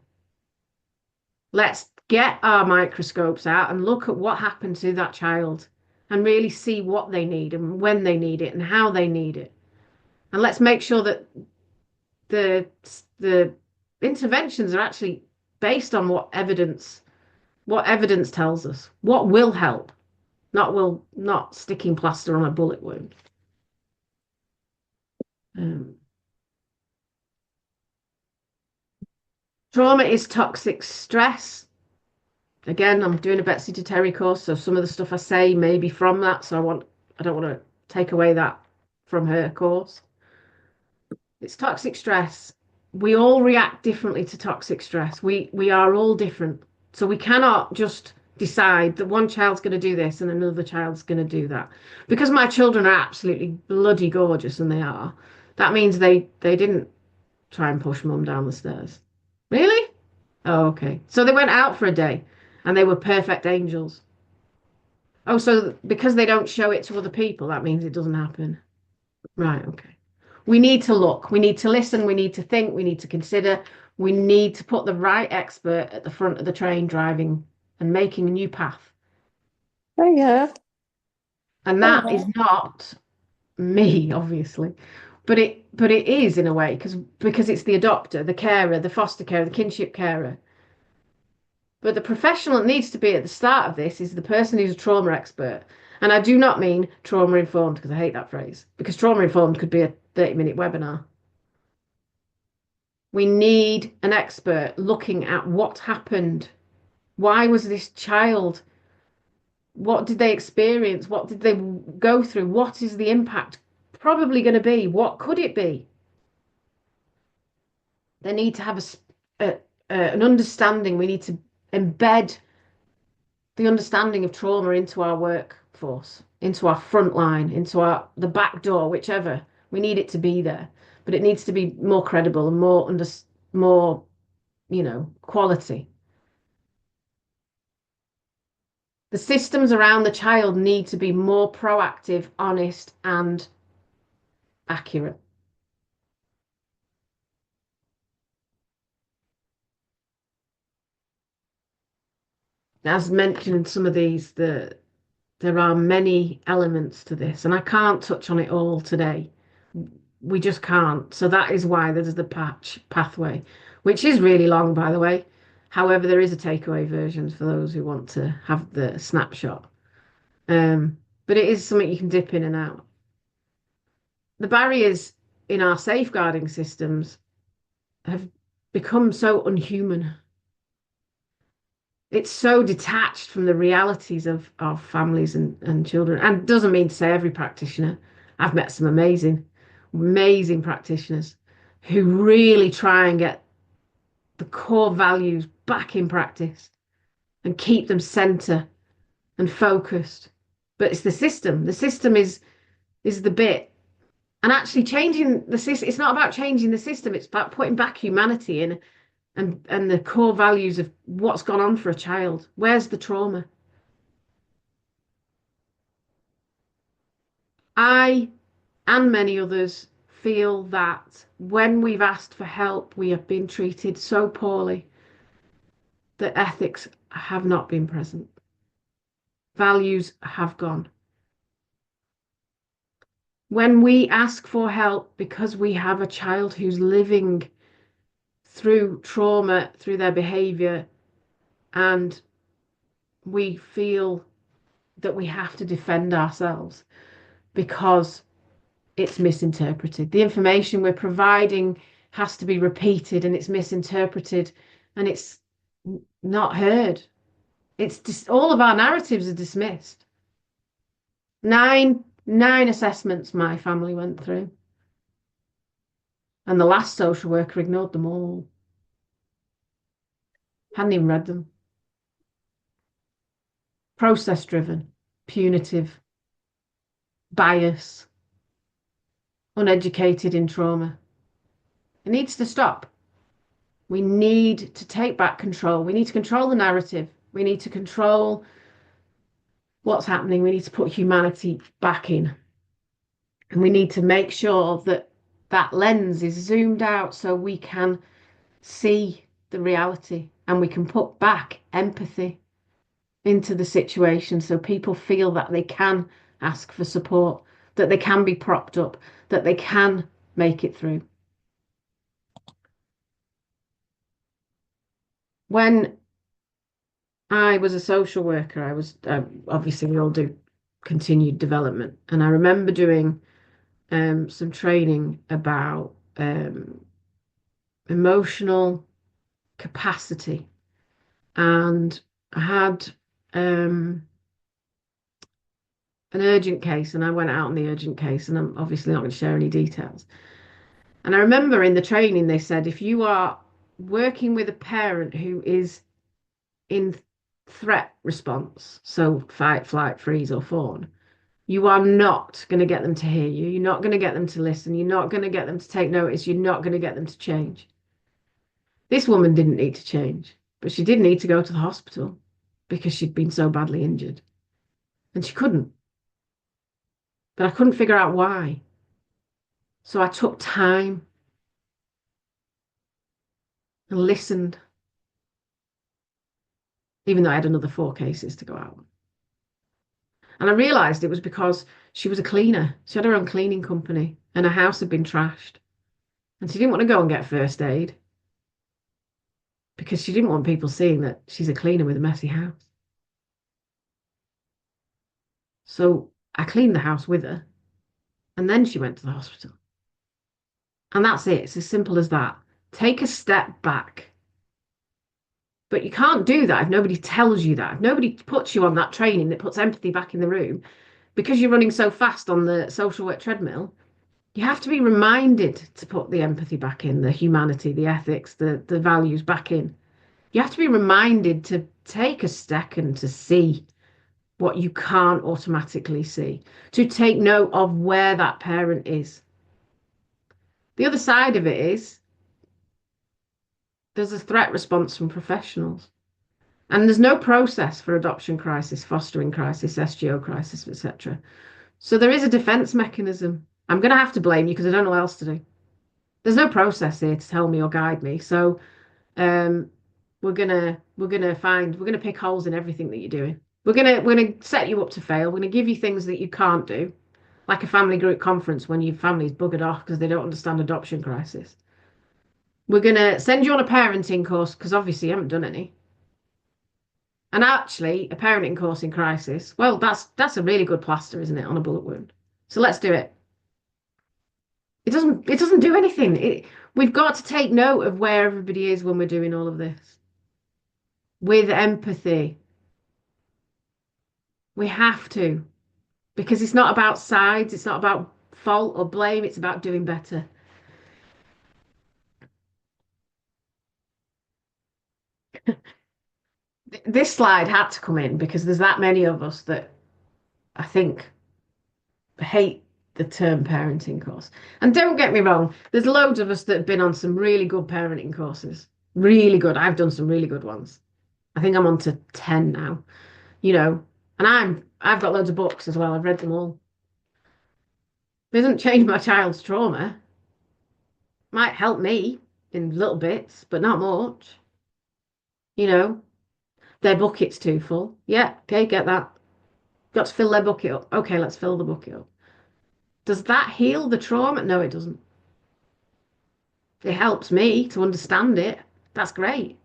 Let's get our microscopes out and look at what happened to that child and really see what they need and when they need it and how they need it. And let's make sure that the interventions are actually based on what evidence tells us, what will help, not sticking plaster on a bullet wound. Trauma is toxic stress. Again, I'm doing a Betsy Terry course, so some of the stuff I say may be from that. So I don't want to take away that from her course. It's toxic stress. We all react differently to toxic stress. We are all different. So we cannot just decide that one child's going to do this and another child's going to do that. Because my children are absolutely bloody gorgeous, and they are, that means they didn't try and push mum down the stairs. Really? Oh, okay. So they went out for a day and they were perfect angels. Oh, so because they don't show it to other people, that means it doesn't happen. Right, okay. We need to look, we need to listen, we need to think, we need to consider, we need to put the right expert at the front of the train driving and making a new path. Oh, yeah. And that is not me, obviously. But it is in a way, because it's the adopter, the carer, the foster carer, the kinship carer. But the professional that needs to be at the start of this is the person who's a trauma expert. And I do not mean trauma informed, because I hate that phrase, because trauma informed could be a 30-minute webinar. We need an expert looking at what happened. Why was this child? What did they experience? What did they go through? What is the impact probably going to be? What could it be? They need to have an understanding. We need to embed the understanding of trauma into our workforce, into our front line, into the back door, whichever. We need it to be there, but it needs to be more credible and more, quality. The systems around the child need to be more proactive, honest, and accurate. As mentioned in some of these, there are many elements to this, and I can't touch on it all today. We just can't. So that is why there's the patch pathway, which is really long, by the way. However, there is a takeaway version for those who want to have the snapshot. But it is something you can dip in and out. The barriers in our safeguarding systems have become so unhuman. It's so detached from the realities of families and children. And doesn't mean to say every practitioner. I've met some amazing practitioners who really try and get the core values back in practice and keep them center and focused. But it's the system. The system is the bit. And actually changing the system, it's not about changing the system, it's about putting back humanity in and the core values of what's gone on for a child. Where's the trauma? I and many others feel that when we've asked for help, we have been treated so poorly that ethics have not been present. Values have gone. When we ask for help because we have a child who's living through trauma, through their behavior, and we feel that we have to defend ourselves because it's misinterpreted. The information we're providing has to be repeated and it's misinterpreted and it's not heard. It's just all of our narratives are dismissed. Nine assessments my family went through. And the last social worker ignored them all. Hadn't even read them. Process driven, punitive, bias, uneducated in trauma. It needs to stop. We need to take back control. We need to control the narrative. We need to control what's happening. We need to put humanity back in. And we need to make sure that that lens is zoomed out so we can see the reality and we can put back empathy into the situation so people feel that they can ask for support, that they can be propped up, that they can make it through. When I was a social worker, I was obviously we all do continued development, and I remember doing some training about emotional capacity, and I had an urgent case, and I went out on the urgent case, and I'm obviously not going to share any details. And I remember in the training they said, if you are working with a parent who is in threat response, so fight, flight, freeze, or fawn, you are not going to get them to hear you. You're not going to get them to listen. You're not going to get them to take notice. You're not going to get them to change. This woman didn't need to change, but she did need to go to the hospital because she'd been so badly injured. And she couldn't. But I couldn't figure out why. So I took time and listened, even though I had another 4 cases to go out. And I realised it was because she was a cleaner. She had her own cleaning company and her house had been trashed. And she didn't want to go and get first aid because she didn't want people seeing that she's a cleaner with a messy house. So I cleaned the house with her and then she went to the hospital. And that's it. It's as simple as that. Take a step back. But you can't do that if nobody tells you that. If nobody puts you on that training that puts empathy back in the room, because you're running so fast on the social work treadmill, you have to be reminded to put the empathy back in, the humanity, the ethics, the values back in. You have to be reminded to take a second to see what you can't automatically see, to take note of where that parent is. The other side of it is there's a threat response from professionals. And there's no process for adoption crisis, fostering crisis, SGO crisis, etc. So there is a defense mechanism. I'm going to have to blame you because I don't know what else to do. There's no process here to tell me or guide me. So we're gonna pick holes in everything that you're doing. We're gonna set you up to fail. We're gonna give you things that you can't do, like a family group conference when your family's buggered off because they don't understand adoption crisis. We're going to send you on a parenting course because obviously you haven't done any. And actually, a parenting course in crisis, well, that's a really good plaster, isn't it, on a bullet wound? So let's do it. It doesn't do anything. We've got to take note of where everybody is when we're doing all of this. With empathy. We have to. Because it's not about sides, it's not about fault or blame, it's about doing better. This slide had to come in because there's that many of us that I think hate the term parenting course. And don't get me wrong, there's loads of us that have been on some really good parenting courses. Really good. I've done some really good ones. I think I'm on to 10 now, and I've got loads of books as well. I've read them all. doesn't change my child's trauma. Might help me in little bits, but not much. You know, their bucket's too full. Yeah, okay, get that. Got to fill their bucket up. Okay, let's fill the bucket up. Does that heal the trauma? No, it doesn't. It helps me to understand it. That's great.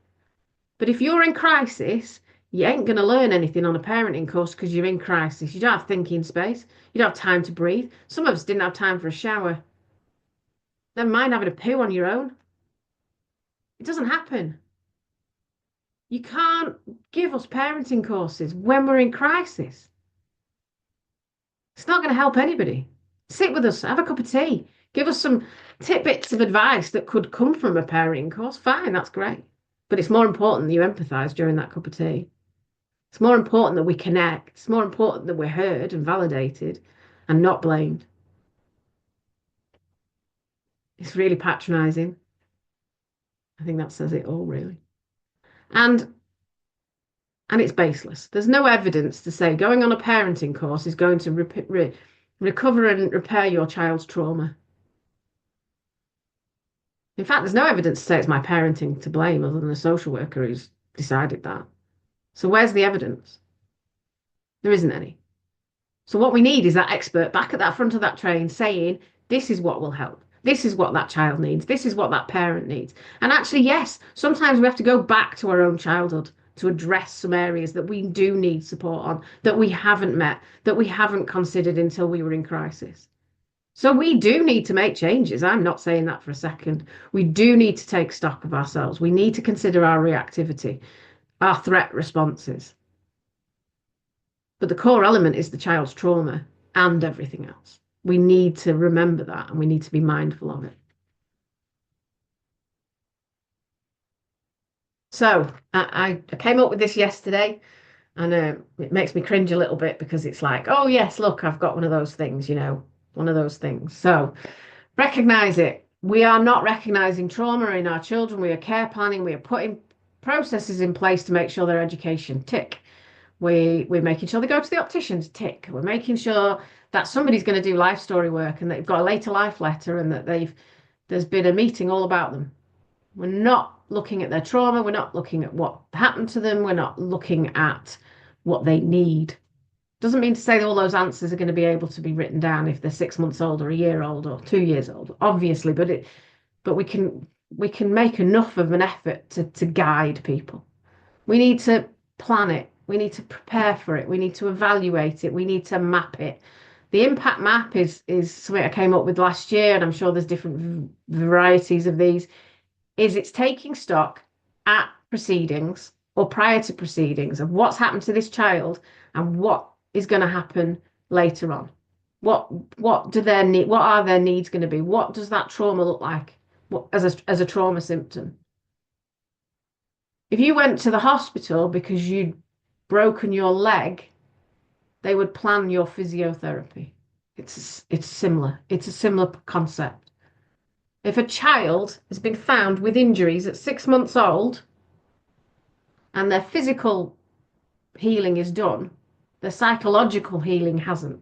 But if you're in crisis, you ain't going to learn anything on a parenting course because you're in crisis. You don't have thinking space. You don't have time to breathe. Some of us didn't have time for a shower. Never mind having a poo on your own. It doesn't happen. You can't give us parenting courses when we're in crisis. It's not going to help anybody. Sit with us, have a cup of tea, give us some tidbits of advice that could come from a parenting course. Fine, that's great. But it's more important that you empathise during that cup of tea. It's more important that we connect. It's more important that we're heard and validated and not blamed. It's really patronising. I think that says it all, really. And it's baseless. There's no evidence to say going on a parenting course is going to recover and repair your child's trauma. In fact, there's no evidence to say it's my parenting to blame other than a social worker who's decided that. So where's the evidence? There isn't any. So what we need is that expert back at that front of that train saying, this is what will help. This is what that child needs. This is what that parent needs. And actually, yes, sometimes we have to go back to our own childhood to address some areas that we do need support on, that we haven't met, that we haven't considered until we were in crisis. So we do need to make changes. I'm not saying that for a second. We do need to take stock of ourselves. We need to consider our reactivity, our threat responses. But the core element is the child's trauma and everything else. We need to remember that and we need to be mindful of it. So I came up with this yesterday, and it makes me cringe a little bit because it's like, oh yes, look, I've got one of those things, you know, one of those things. So recognize it. We are not recognizing trauma in our children. We are care planning. We are putting processes in place to make sure their education tick. We're making sure they go to the opticians, tick. We're making sure that somebody's going to do life story work and they've got a later life letter and that there's been a meeting all about them. We're not looking at their trauma. We're not looking at what happened to them. We're not looking at what they need. Doesn't mean to say that all those answers are going to be able to be written down if they're 6 months old or a year old or 2 years old, obviously, but we can make enough of an effort to guide people. We need to plan it. We need to prepare for it. We need to evaluate it. We need to map it. The impact map is something I came up with last year, and I'm sure there's different varieties of these. It's taking stock at proceedings or prior to proceedings of what's happened to this child and what is going to happen later on. What do their need? What are their needs going to be? What does that trauma look like as a trauma symptom? If you went to the hospital because you'd broken your leg, they would plan your physiotherapy. It's similar. It's a similar concept. If a child has been found with injuries at 6 months old and their physical healing is done, their psychological healing hasn't.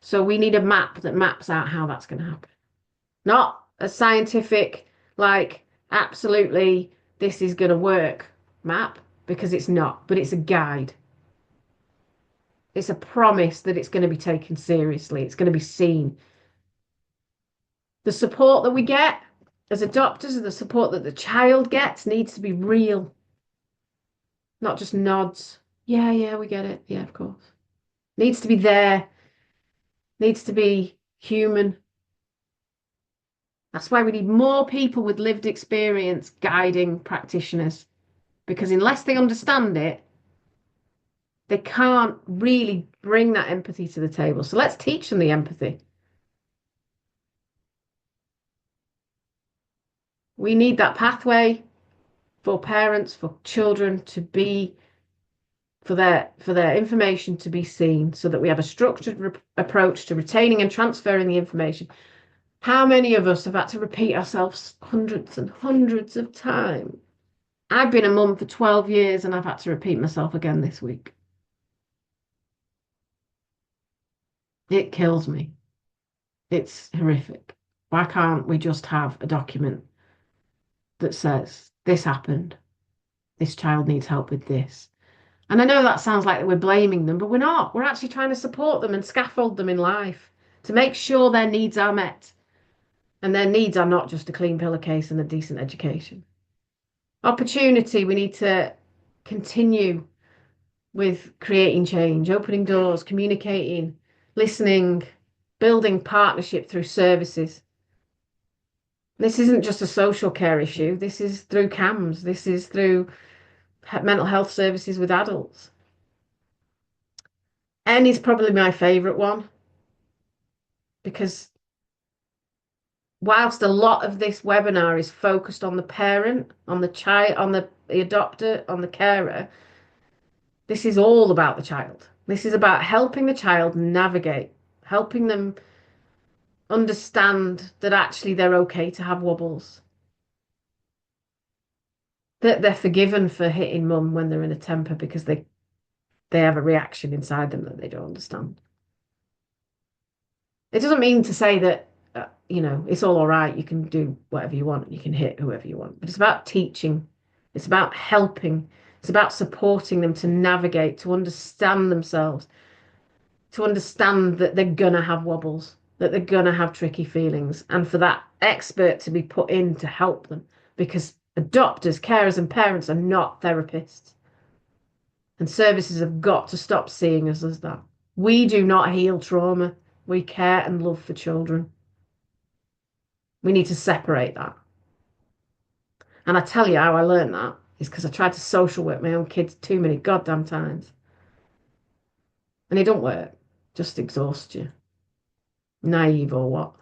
So we need a map that maps out how that's going to happen. Not a scientific, like, absolutely, this is going to work map, because it's not, but it's a guide. It's a promise that it's going to be taken seriously. It's going to be seen. The support that we get as adopters and the support that the child gets needs to be real. Not just nods. Yeah, we get it. Yeah, of course. Needs to be there. Needs to be human. That's why we need more people with lived experience guiding practitioners. Because unless they understand it, they can't really bring that empathy to the table. So let's teach them the empathy. We need that pathway for parents, for children to be, for their information to be seen, so that we have a structured approach to retaining and transferring the information. How many of us have had to repeat ourselves hundreds and hundreds of times? I've been a mum for 12 years and I've had to repeat myself again this week. It kills me. It's horrific. Why can't we just have a document that says this happened, this child needs help with this? And I know that sounds like we're blaming them, but we're not. We're actually trying to support them and scaffold them in life to make sure their needs are met. And their needs are not just a clean pillowcase and a decent education. Opportunity, we need to continue with creating change, opening doors, communicating, listening, building partnership through services. This isn't just a social care issue. This is through CAMHS. This is through mental health services with adults. N is probably my favourite one because whilst a lot of this webinar is focused on the parent, on the child, on the adopter, on the carer, this is all about the child. This is about helping the child navigate, helping them understand that actually they're okay to have wobbles, that they're forgiven for hitting mum when they're in a temper because they have a reaction inside them that they don't understand. It doesn't mean to say that, it's all right. You can do whatever you want. You can hit whoever you want. But it's about teaching. It's about helping. It's about supporting them to navigate, to understand themselves, to understand that they're going to have wobbles, that they're going to have tricky feelings, and for that expert to be put in to help them, because adopters, carers, and parents are not therapists. And services have got to stop seeing us as that. We do not heal trauma. We care and love for children. We need to separate that. And I tell you how I learned that is because I tried to social work my own kids too many goddamn times. And it don't work. Just exhausts you. Naive or what.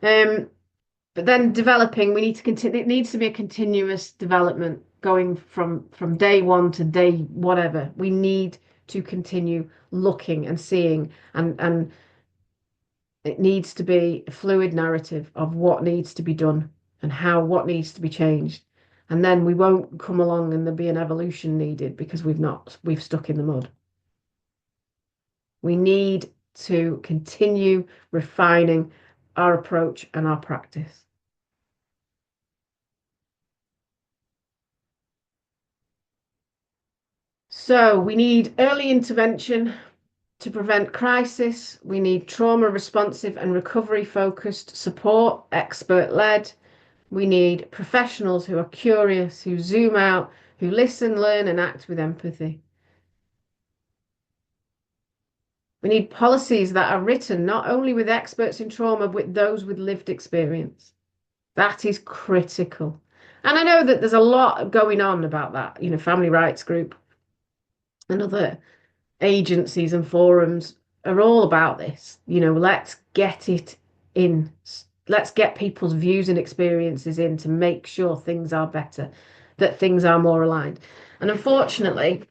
But then developing, we need to continue. It needs to be a continuous development going from day one to day whatever. We need to continue looking and seeing, and it needs to be a fluid narrative of what needs to be done and what needs to be changed. And then we won't come along and there'll be an evolution needed because we've stuck in the mud. We need to continue refining our approach and our practice. So we need early intervention to prevent crisis. We need trauma responsive and recovery focused support, expert led. We need professionals who are curious, who zoom out, who listen, learn, and act with empathy. We need policies that are written not only with experts in trauma, but with those with lived experience. That is critical. And I know that there's a lot going on about that, Family Rights Group and other agencies and forums are all about this. Let's get it in. Let's get people's views and experiences in to make sure things are better, that things are more aligned. And unfortunately,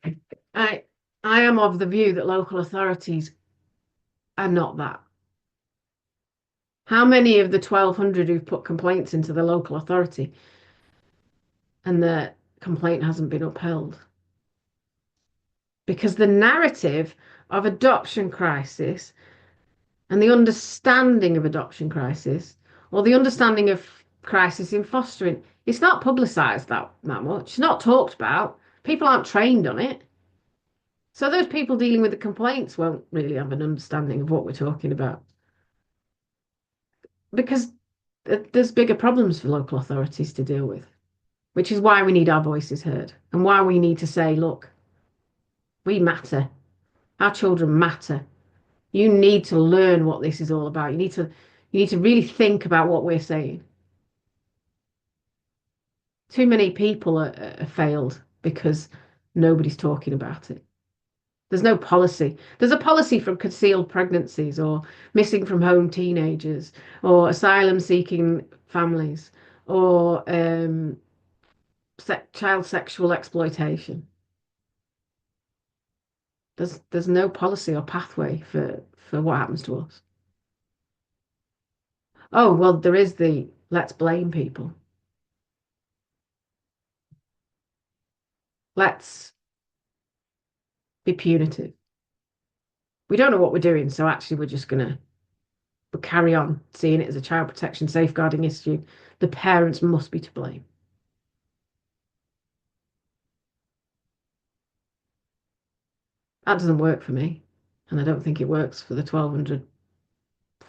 I am of the view that local authorities are not that. How many of the 1,200 who've put complaints into the local authority and the complaint hasn't been upheld? Because the narrative of adoption crisis and the understanding of adoption crisis, or the understanding of crisis in fostering, it's not publicised that much. It's not talked about. People aren't trained on it. So those people dealing with the complaints won't really have an understanding of what we're talking about. Because there's bigger problems for local authorities to deal with, which is why we need our voices heard and why we need to say, look, we matter. Our children matter. You need to learn what this is all about. You need to really think about what we're saying. Too many people are failed because nobody's talking about it. There's no policy. There's a policy from concealed pregnancies or missing from home teenagers or asylum seeking families or child sexual exploitation. There's no policy or pathway for what happens to us. Oh, well, there is the let's blame people. Let's be punitive. We don't know what we're doing, so actually we're just going to but carry on seeing it as a child protection safeguarding issue, the parents must be to blame. That doesn't work for me, and I don't think it works for the 1,200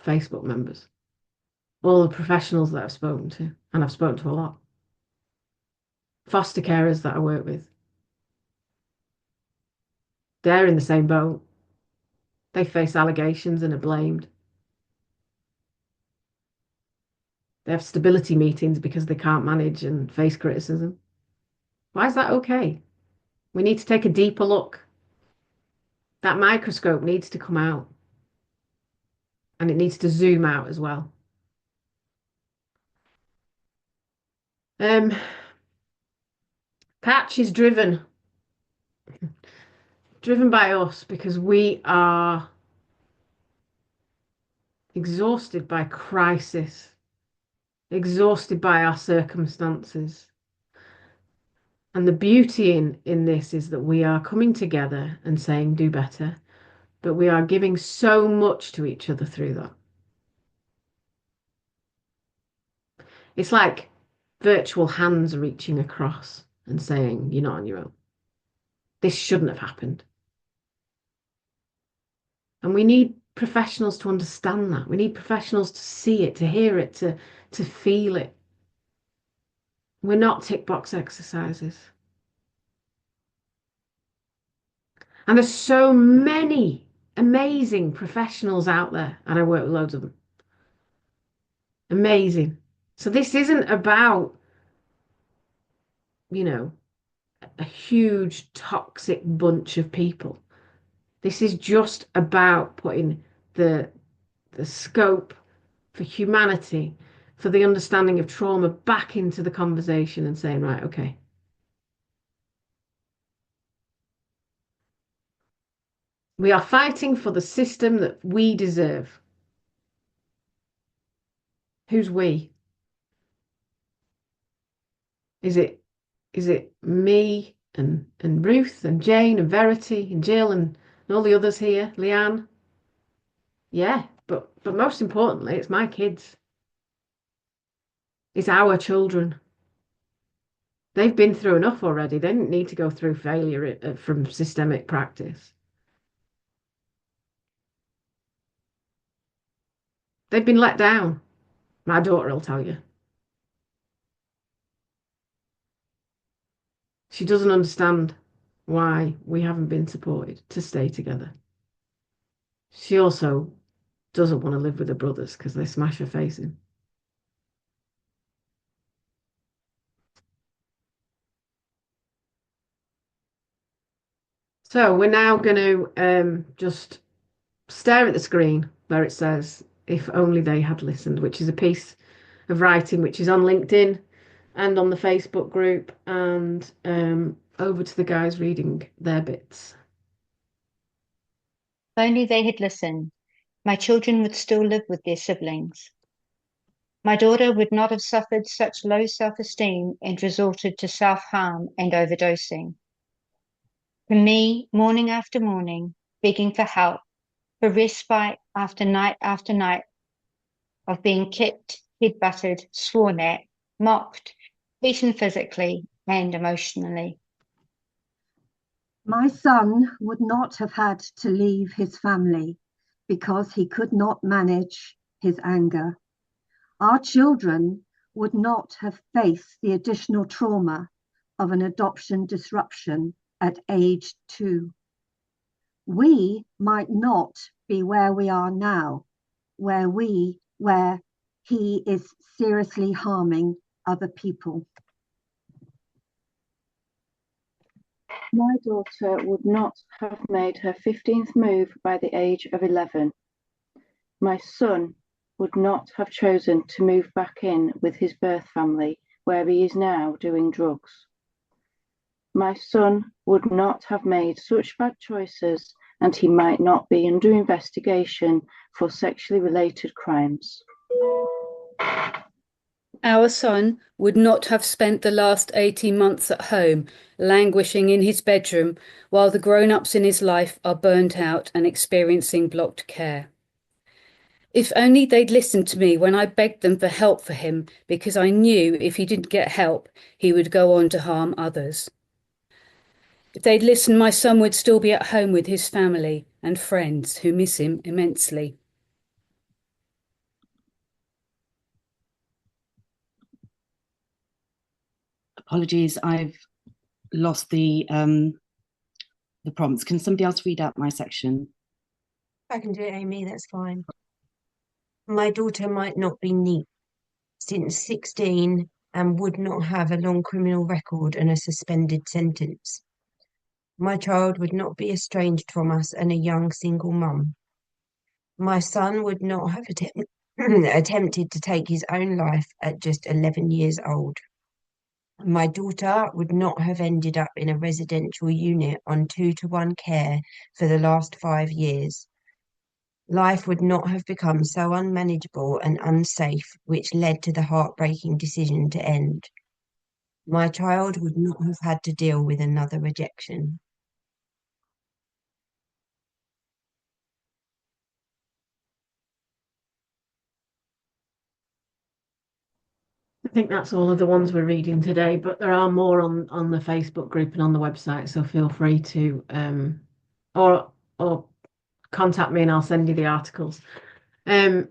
Facebook members, all the professionals that I've spoken to, and I've spoken to a lot, foster carers that I work with. They're in the same boat. They face allegations and are blamed. They have stability meetings because they can't manage and face criticism. Why is that okay? We need to take a deeper look. That microscope needs to come out. And it needs to zoom out as well. Patch is driven by us because we are exhausted by crisis, exhausted by our circumstances. And the beauty in this is that we are coming together and saying, do better, but we are giving so much to each other through that. It's like virtual hands reaching across and saying, you're not on your own. This shouldn't have happened. And we need professionals to understand that. We need professionals to see it, to hear it, to feel it. We're not tick box exercises. And there's so many amazing professionals out there, and I work with loads of them. Amazing. So this isn't about, you know, a huge toxic bunch of people. This is just about putting the scope for humanity, for the understanding of trauma back into the conversation and saying, right, okay. We are fighting for the system that we deserve. Who's we? Is it me and Ruth and Jane and Verity and Jill and all the others here, Leanne? Yeah, but most importantly, it's my kids. It's our children. They've been through enough already. They didn't need to go through failure from systemic practice. They've been let down. My daughter will tell you. She doesn't understand why we haven't been supported to stay together. She also doesn't want to live with her brothers because they smash her face in. So we're now going to just stare at the screen where it says, if only they had listened, which is a piece of writing which is on LinkedIn and on the Facebook group, and over to the guys reading their bits. If only they had listened, my children would still live with their siblings. My daughter would not have suffered such low self-esteem and resorted to self-harm and overdosing. For me, morning after morning, begging for help, for respite after night of being kicked, head-butted, sworn at, mocked, beaten physically and emotionally. My son would not have had to leave his family because he could not manage his anger. Our children would not have faced the additional trauma of an adoption disruption at age 2. We might not be where we are now, where he is seriously harming other people. My daughter would not have made her 15th move by the age of 11. My son would not have chosen to move back in with his birth family, where he is now doing drugs. My son would not have made such bad choices, and he might not be under investigation for sexually related crimes. Our son would not have spent the last 18 months at home, languishing in his bedroom, while the grown-ups in his life are burnt out and experiencing blocked care. If only they'd listened to me when I begged them for help for him, because I knew if he didn't get help, he would go on to harm others. If they'd listened, my son would still be at home with his family and friends who miss him immensely. Apologies, I've lost the prompts. Can somebody else read out my section? I can do it, Amy, that's fine. My daughter might not be neat since 16 and would not have a long criminal record and a suspended sentence. My child would not be estranged from us and a young single mum. My son would not have attempted to take his own life at just 11 years old. My daughter would not have ended up in a residential unit on 2-to-1 care for the last 5 years. Life would not have become so unmanageable and unsafe, which led to the heartbreaking decision to end. My child would not have had to deal with another rejection. I think that's all of the ones we're reading today, but there are more on the Facebook group and on the website, so feel free to or contact me and I'll send you the articles. Lived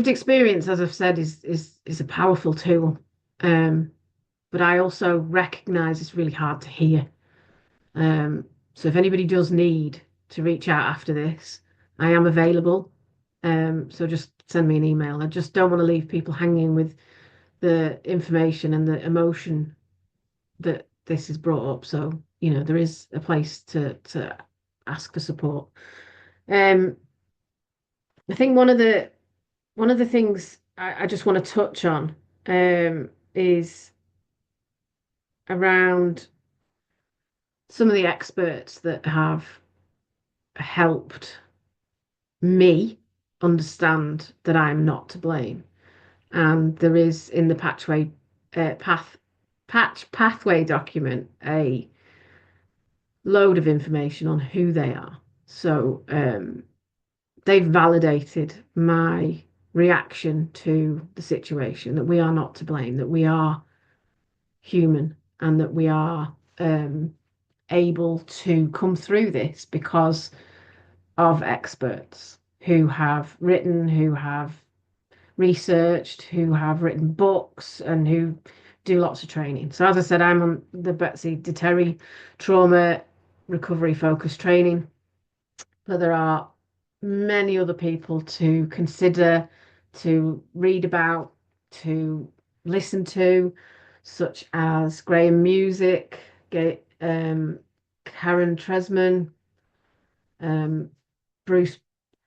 experience, as I've said, is a powerful tool, but I also recognise it's really hard to hear. So if anybody does need to reach out after this, I am available. So just send me an email. I just don't want to leave people hanging with the information and the emotion that this has brought up. So, there is a place to ask for support. I think one of the things I just want to touch on is around some of the experts that have helped me understand that I'm not to blame. And there is in the patch pathway document a load of information on who they are. So they've validated my reaction to the situation, that we are not to blame, that we are human, and that we are able to come through this because of experts who have written, who have researched, who have written books, and who do lots of training. So as I said, I'm on the Betsy Deterry trauma recovery focused training, but there are many other people to consider, to read about, to listen to, such as Graham Music, Karen Tresman, Bruce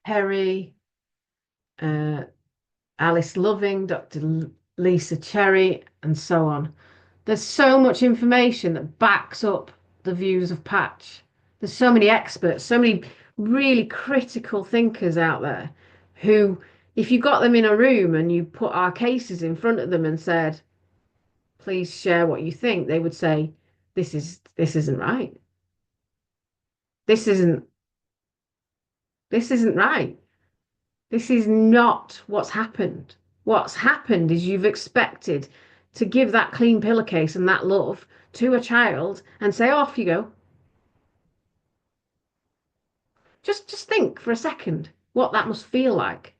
Perry, Alice Loving, Dr. Lisa Cherry, and so on. There's so much information that backs up the views of Patch. There's so many experts, so many really critical thinkers out there who, if you got them in a room and you put our cases in front of them and said, please share what you think, they would say, this isn't right. This isn't right. This is not what's happened. What's happened is you've expected to give that clean pillowcase and that love to a child and say, oh, off you go. Just think for a second what that must feel like.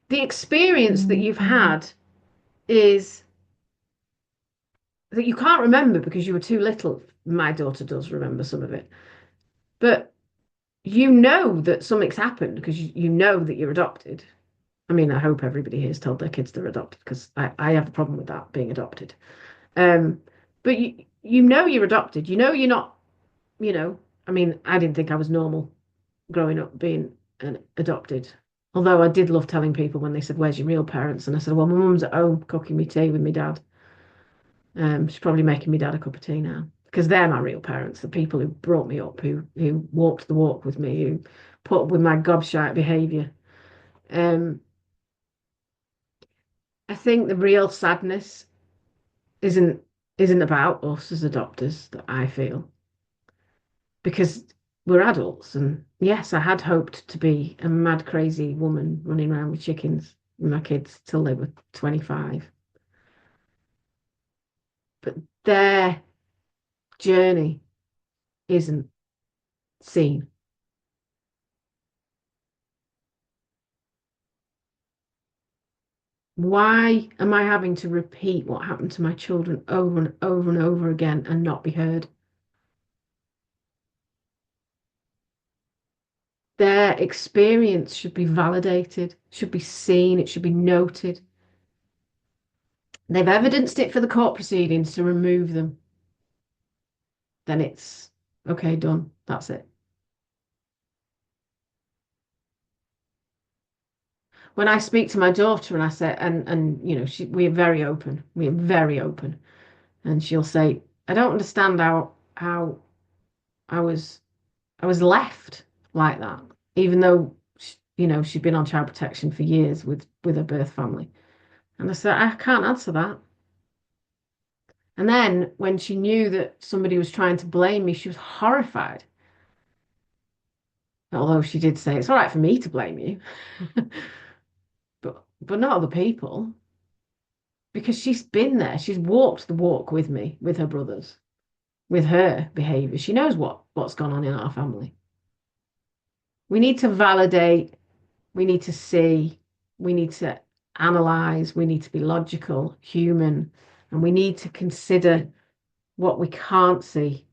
The experience that you've had is that you can't remember because you were too little. My daughter does remember some of it. But you know that something's happened because you know that you're adopted. I mean, I hope everybody here has told their kids they're adopted, because I have a problem with that, being adopted. But you know you're adopted. You know you're not, I mean, I didn't think I was normal growing up being adopted. Although I did love telling people when they said, where's your real parents? And I said, well, my mum's at home cooking me tea with my dad. She's probably making me dad a cup of tea now, because they're my real parents, the people who brought me up, who walked the walk with me, who put up with my gobshite behaviour. I think the real sadness isn't about us as adopters, that I feel, because we're adults. And yes, I had hoped to be a mad, crazy woman running around with chickens with my kids till they were 25. But their journey isn't seen. Why am I having to repeat what happened to my children over and over and over again and not be heard? Their experience should be validated, should be seen, it should be noted. They've evidenced it for the court proceedings to remove them. Then it's okay, done. That's it. When I speak to my daughter and I say, and you know, we are very open. We are very open. And she'll say, I don't understand how I was left like that, even though you know she'd been on child protection for years with her birth family. And I said, I can't answer that. And then when she knew that somebody was trying to blame me, she was horrified. Although she did say it's all right for me to blame you, but not other people, because she's been there. She's walked the walk with me, with her brothers, with her behavior. She knows what's gone on in our family. We need to validate, we need to see, we need to analyze, we need to be logical, human, and we need to consider what we can't see